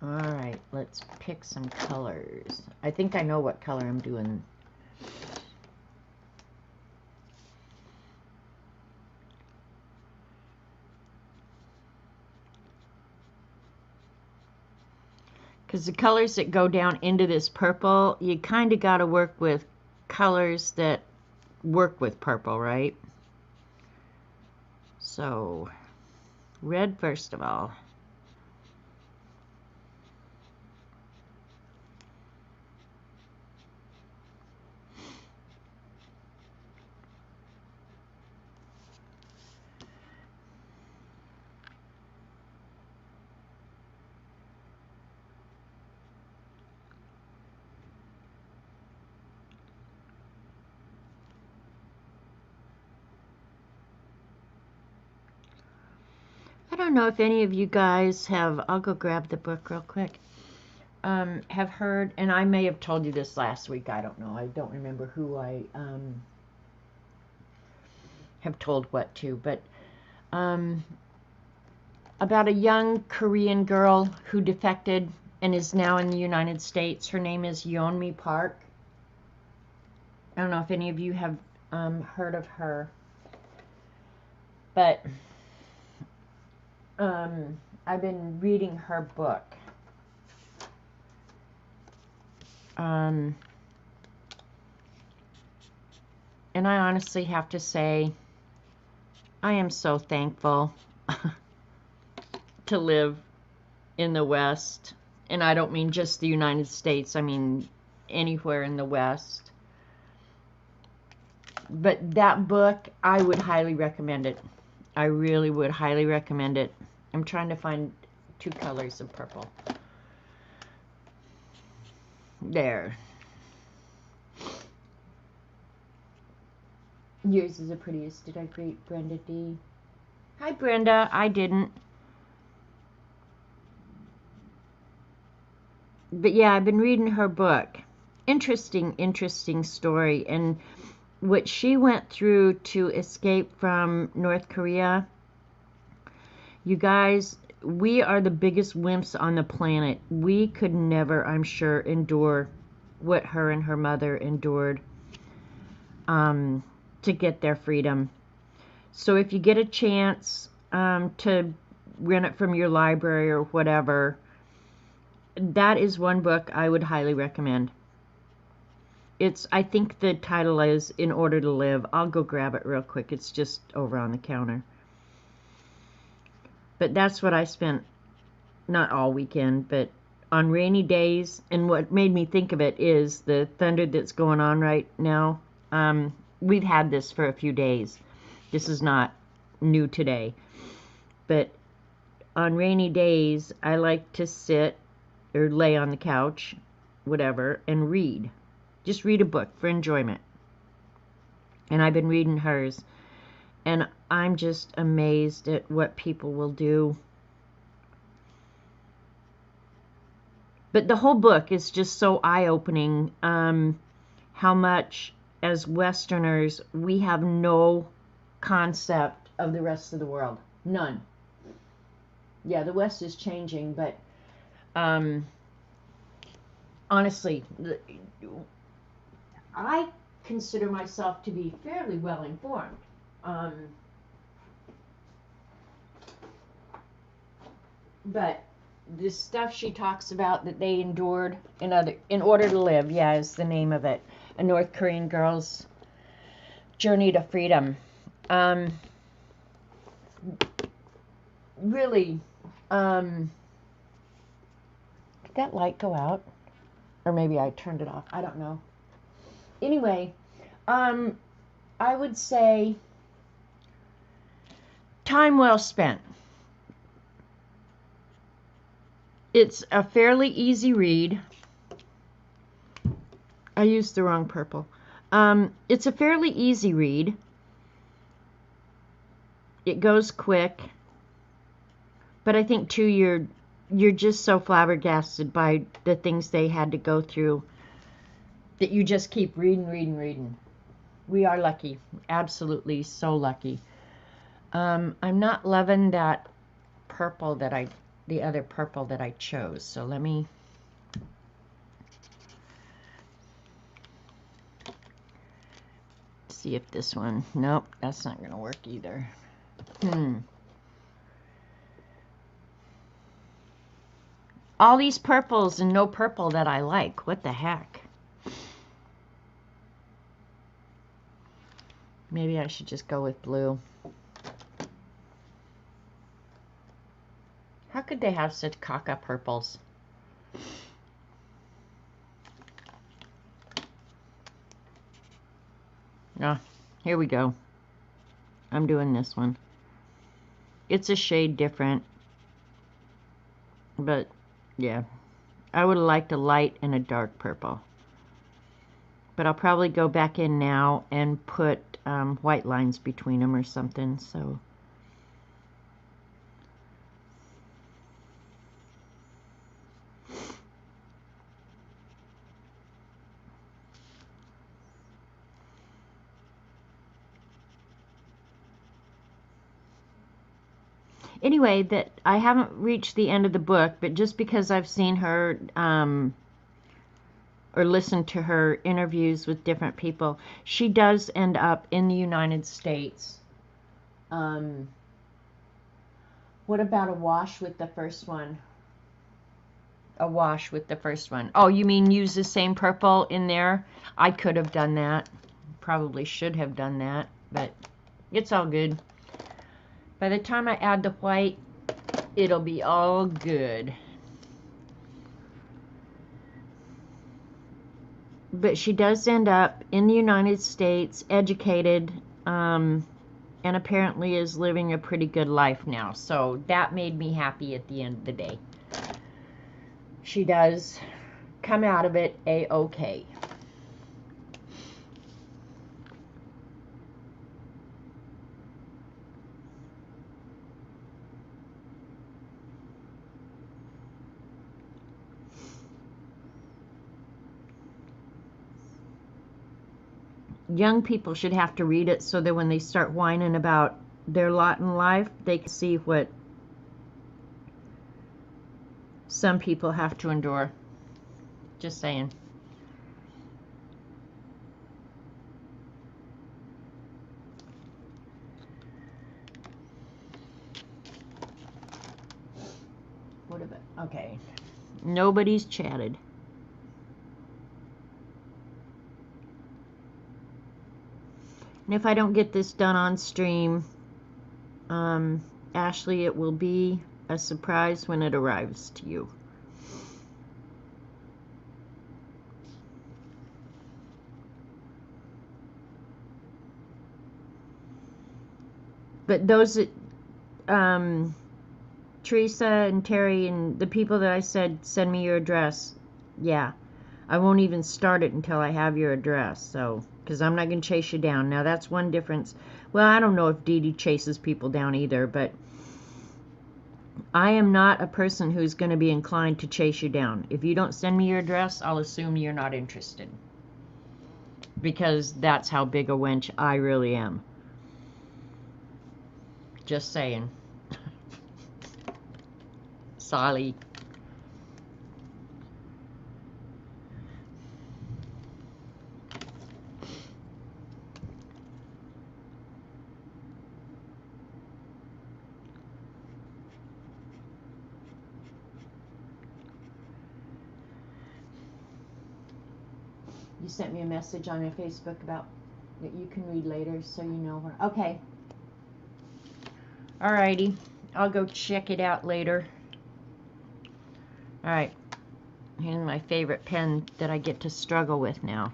All right, let's pick some colors. I think I know what color I'm doing. Because the colors that go down into this purple, you kind of got to work with colors that work with purple, right? So, red first of all. I don't know if any of you guys I'll go grab the book real quick, have heard, and I may have told you this last week, I don't know, I don't remember who I have told what to, but about a young Korean girl who defected and is now in the United States. Her name is Yeonmi Park. I don't know if any of you have heard of her, but I've been reading her book. And I honestly have to say, I am so thankful to live in the West. And I don't mean just the United States, I mean anywhere in the West. But that book, I would highly recommend it. I really would highly recommend it. I'm trying to find 2 colors of purple. There. Yours is the prettiest. Did I greet Brenda D? Hi, Brenda. I didn't. But yeah, I've been reading her book. Interesting story. And what she went through to escape from North Korea. You guys, we are the biggest wimps on the planet. We could never, I'm sure, endure what her and her mother endured to get their freedom. So if you get a chance to rent it from your library or whatever, that is one book I would highly recommend. I think the title is In Order to Live. I'll go grab it real quick. It's just over on the counter. But that's what I spent, not all weekend, but on rainy days. And what made me think of it is the thunder that's going on right now. We've had this for a few days. This is not new today. But on rainy days, I like to sit or lay on the couch, whatever, and read. Just read a book for enjoyment. And I've been reading hers. And I'm just amazed at what people will do. But the whole book is just so eye-opening, how much, as Westerners, we have no concept of the rest of the world. None. Yeah, the West is changing, but honestly, I consider myself to be fairly well informed. But the stuff she talks about that they endured in order to live, yeah, is the name of it. A North Korean girl's journey to freedom. Really, did that light go out? Or maybe I turned it off. I don't know. Anyway, I would say time well spent. It's a fairly easy read. I used the wrong purple. It's a fairly easy read. It goes quick. But I think too you're just so flabbergasted by the things they had to go through that you just keep reading. We are lucky. Absolutely so lucky. I'm not loving that purple the other purple that I chose. So let me see if this one, nope, that's not going to work either. All these purples and no purple that I like. What the heck? Maybe I should just go with blue. How could they have such caca purples? Ah, here we go. I'm doing this one. It's a shade different. But, yeah. I would have liked a light and a dark purple. But I'll probably go back in now and put white lines between them or something, so... Anyway, that I haven't reached the end of the book, but just because I've seen her or listen to her interviews with different people, she does end up in the United States. What about a wash with the first one? A wash with the first one. Oh, you mean use the same purple in there? I could have done that. Probably should have done that, but it's all good. By the time I add the white, it'll be all good. But she does end up in the United States, educated, and apparently is living a pretty good life now. So that made me happy at the end of the day. She does come out of it a-okay. Young people should have to read it so that when they start whining about their lot in life, they can see what some people have to endure. Just saying. What about, okay. Nobody's chatted. And if I don't get this done on stream, Ashley, it will be a surprise when it arrives to you. But those that, Teresa and Terry and the people that I said, send me your address, yeah. I won't even start it until I have your address, so, because I'm not going to chase you down. Now, that's one difference. Well, I don't know if Dee Dee chases people down either, but I am not a person who's going to be inclined to chase you down. If you don't send me your address, I'll assume you're not interested. Because that's how big a wench I really am. Just saying. Sorry. You sent me a message on your Facebook about that you can read later, so you know where. Okay. Alrighty. I'll go check it out later. Alright. Here's my favorite pen that I get to struggle with now.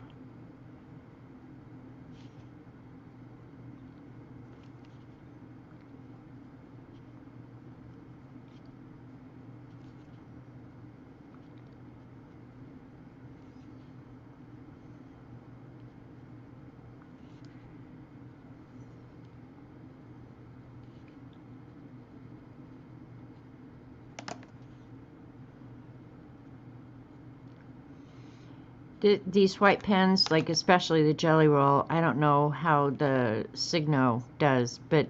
These white pens, like especially the Jelly Roll, I don't know how the Signo does, but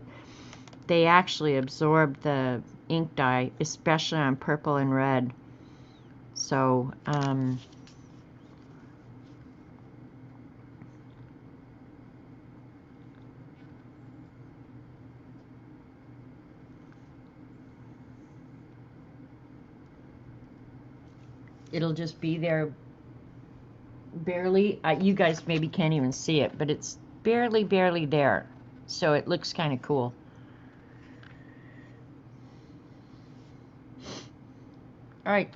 they actually absorb the ink dye, especially on purple and red. So, it'll just be there barely. You guys maybe can't even see it, but it's barely there. So it looks kind of cool. Alright,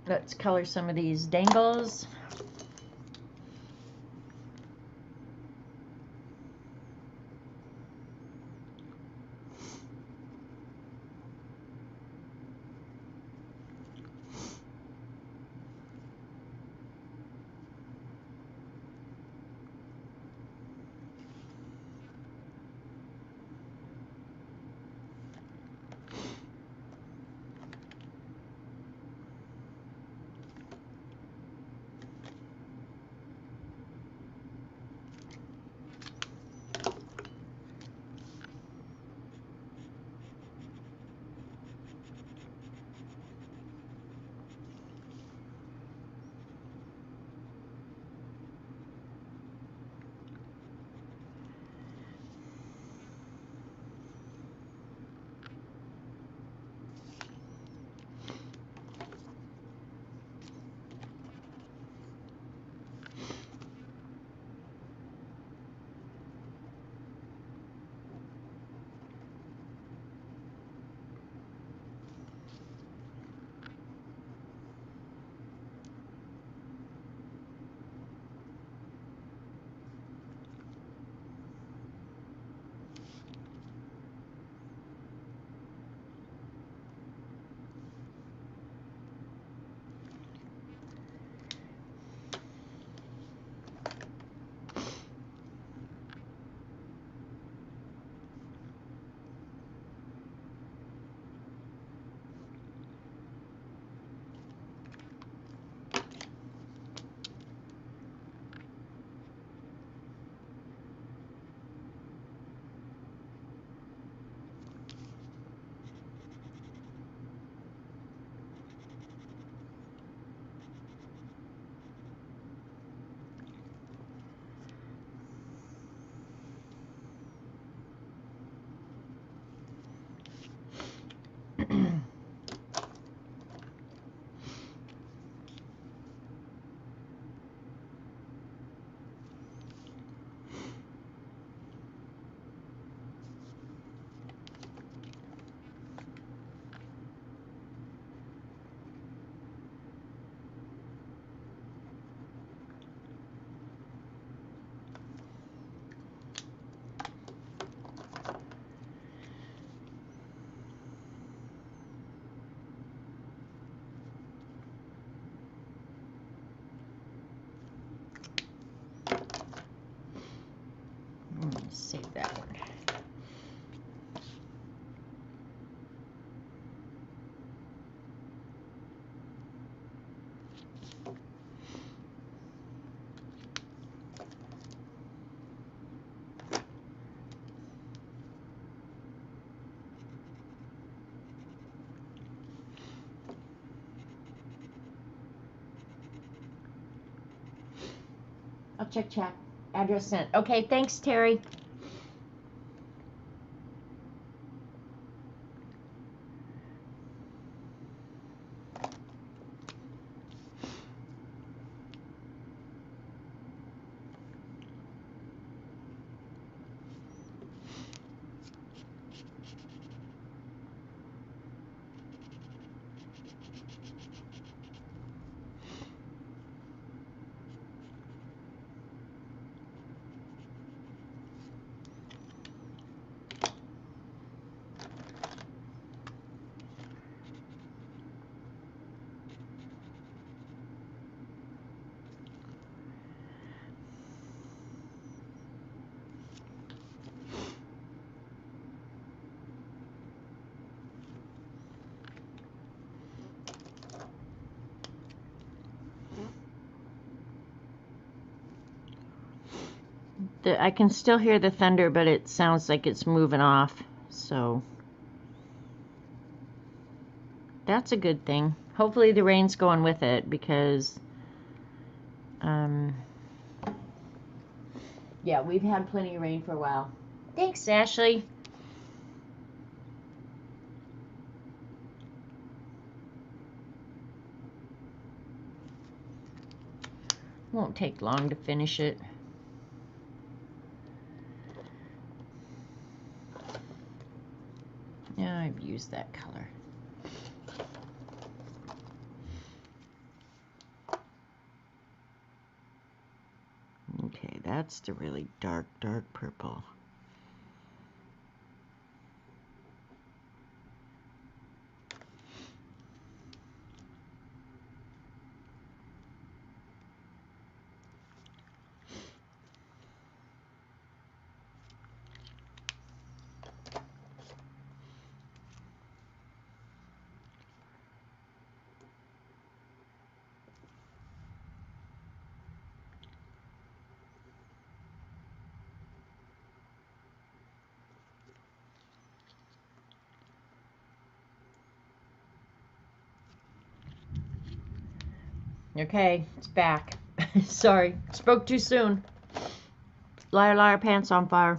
let's color some of these dangles. I'll check chat. Address sent. Okay, thanks, Terry. I can still hear the thunder, but it sounds like it's moving off, so that's a good thing. Hopefully the rain's going with it, because yeah, we've had plenty of rain for a while. Thanks, Ashley. Won't take long to finish it. Yeah, I've used that color. Okay, that's the really dark, dark purple. Okay, it's back. Sorry, spoke too soon. Liar, liar, pants on fire.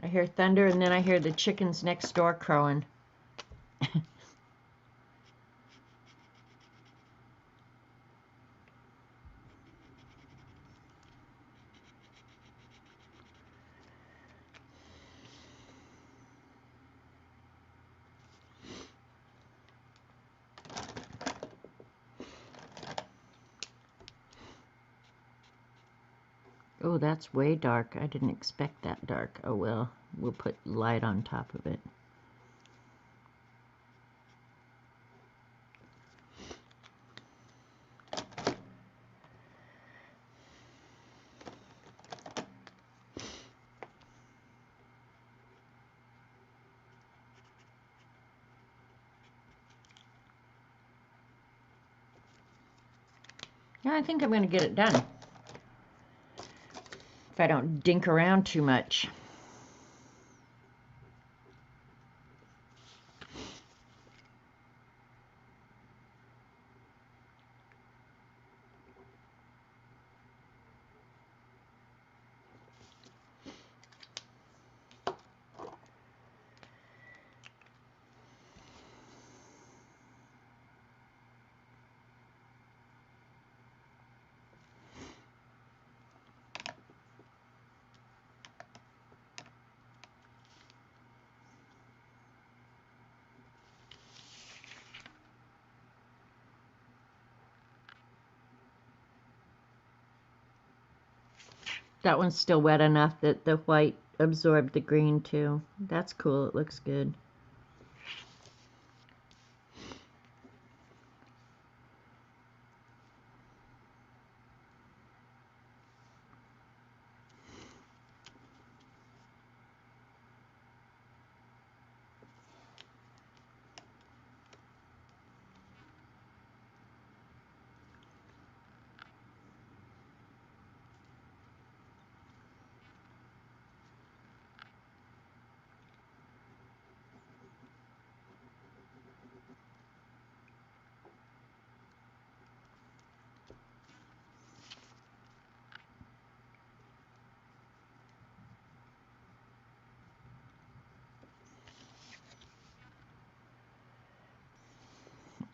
I hear thunder, and then I hear the chickens next door crowing. Oh, that's way dark. I didn't expect that dark. Oh well, we'll put light on top of it. Yeah, I think I'm going to get it done, if I don't dink around too much. That one's still wet enough that the white absorbed the green too. That's cool. It looks good.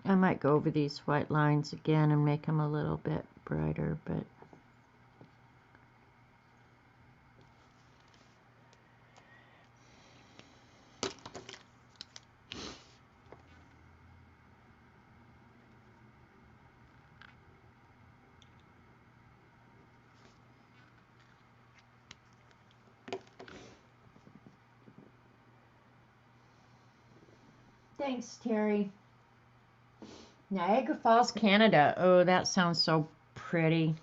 I might go over these white lines again and make them a little bit brighter, but thanks, Terry. Niagara Falls, Canada. Oh, that sounds so pretty.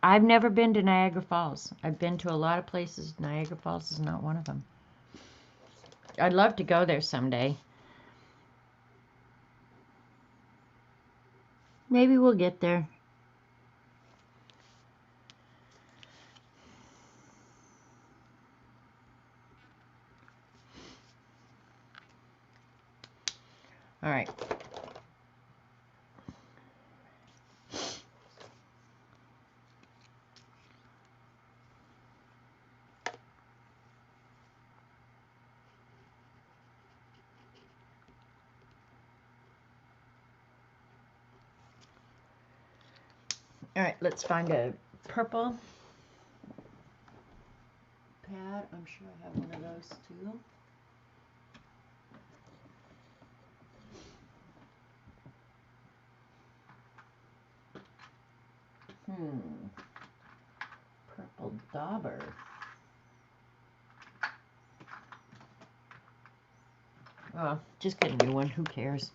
I've never been to Niagara Falls. I've been to a lot of places. Niagara Falls is not one of them. I'd love to go there someday. Maybe we'll get there. All right. All right, let's find a purple pad. I'm sure I have one of those too. Purple dauber. Oh, just get a new one. Who cares?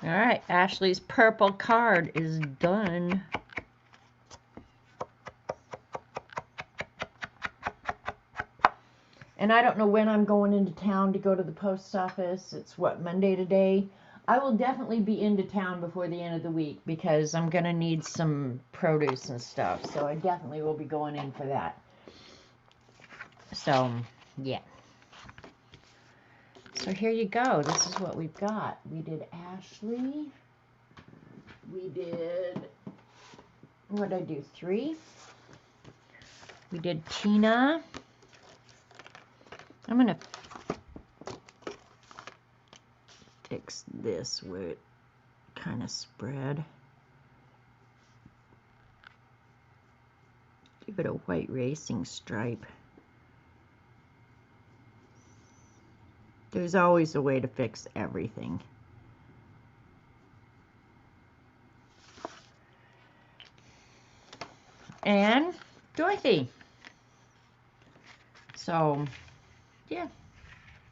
All right, Ashley's purple card is done. And I don't know when I'm going into town to go to the post office. It's what, Monday today? I will definitely be into town before the end of the week because I'm going to need some produce and stuff. So I definitely will be going in for that. So, yeah. So here you go. This is what we've got. We did Ashley. We did, what did I do, 3? We did Tina. I'm going to fix this where it kind of spread. Give it a white racing stripe. There's always a way to fix everything. And Dorothy. So, yeah.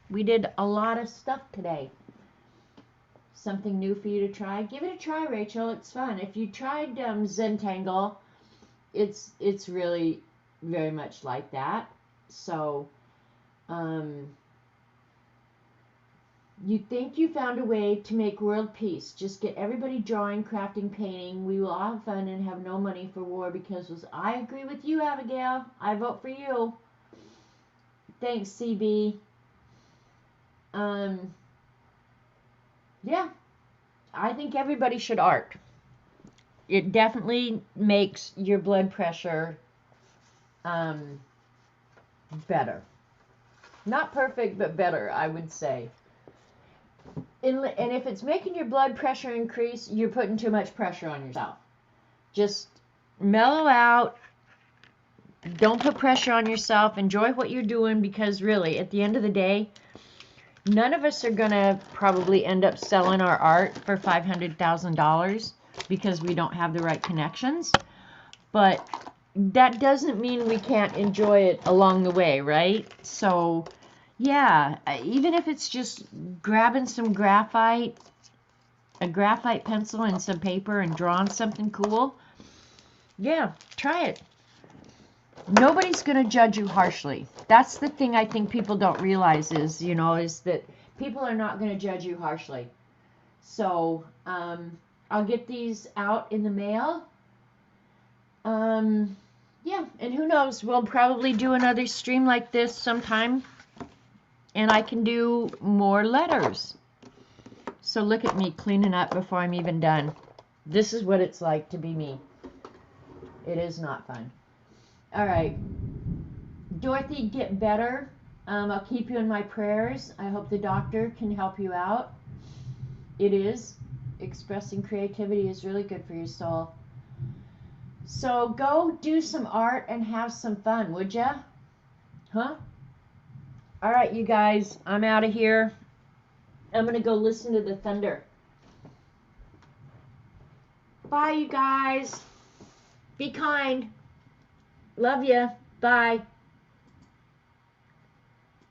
We did a lot of stuff today. Something new for you to try. Give it a try, Rachel. It's fun. If you tried Zentangle, it's really very much like that. So, you think you found a way to make world peace. Just get everybody drawing, crafting, painting. We will all have fun and have no money for war because I agree with you, Abigail. I vote for you. Thanks, CB. Yeah, I think everybody should art. It definitely makes your blood pressure better. Not perfect, but better, I would say. And if it's making your blood pressure increase, you're putting too much pressure on yourself. Just mellow out. Don't put pressure on yourself. Enjoy what you're doing because really, at the end of the day, none of us are going to probably end up selling our art for $500,000. because we don't have the right connections. But that doesn't mean we can't enjoy it along the way, right? So yeah, even if it's just grabbing some graphite, a graphite pencil and some paper and drawing something cool, yeah, try it. Nobody's going to judge you harshly. That's the thing I think people don't realize is, is that people are not going to judge you harshly. So I'll get these out in the mail. Yeah, and who knows, we'll probably do another stream like this sometime, and I can do more letters. So look at me cleaning up before I'm even done. This is what it's like to be me. It is not fun. All right, Dorothy, get better. I'll keep you in my prayers. I hope the doctor can help you out. It is. Expressing creativity is really good for your soul. So go do some art and have some fun, would ya? Huh? All right, you guys, I'm out of here. I'm going to go listen to the thunder. Bye, you guys. Be kind. Love ya. Bye.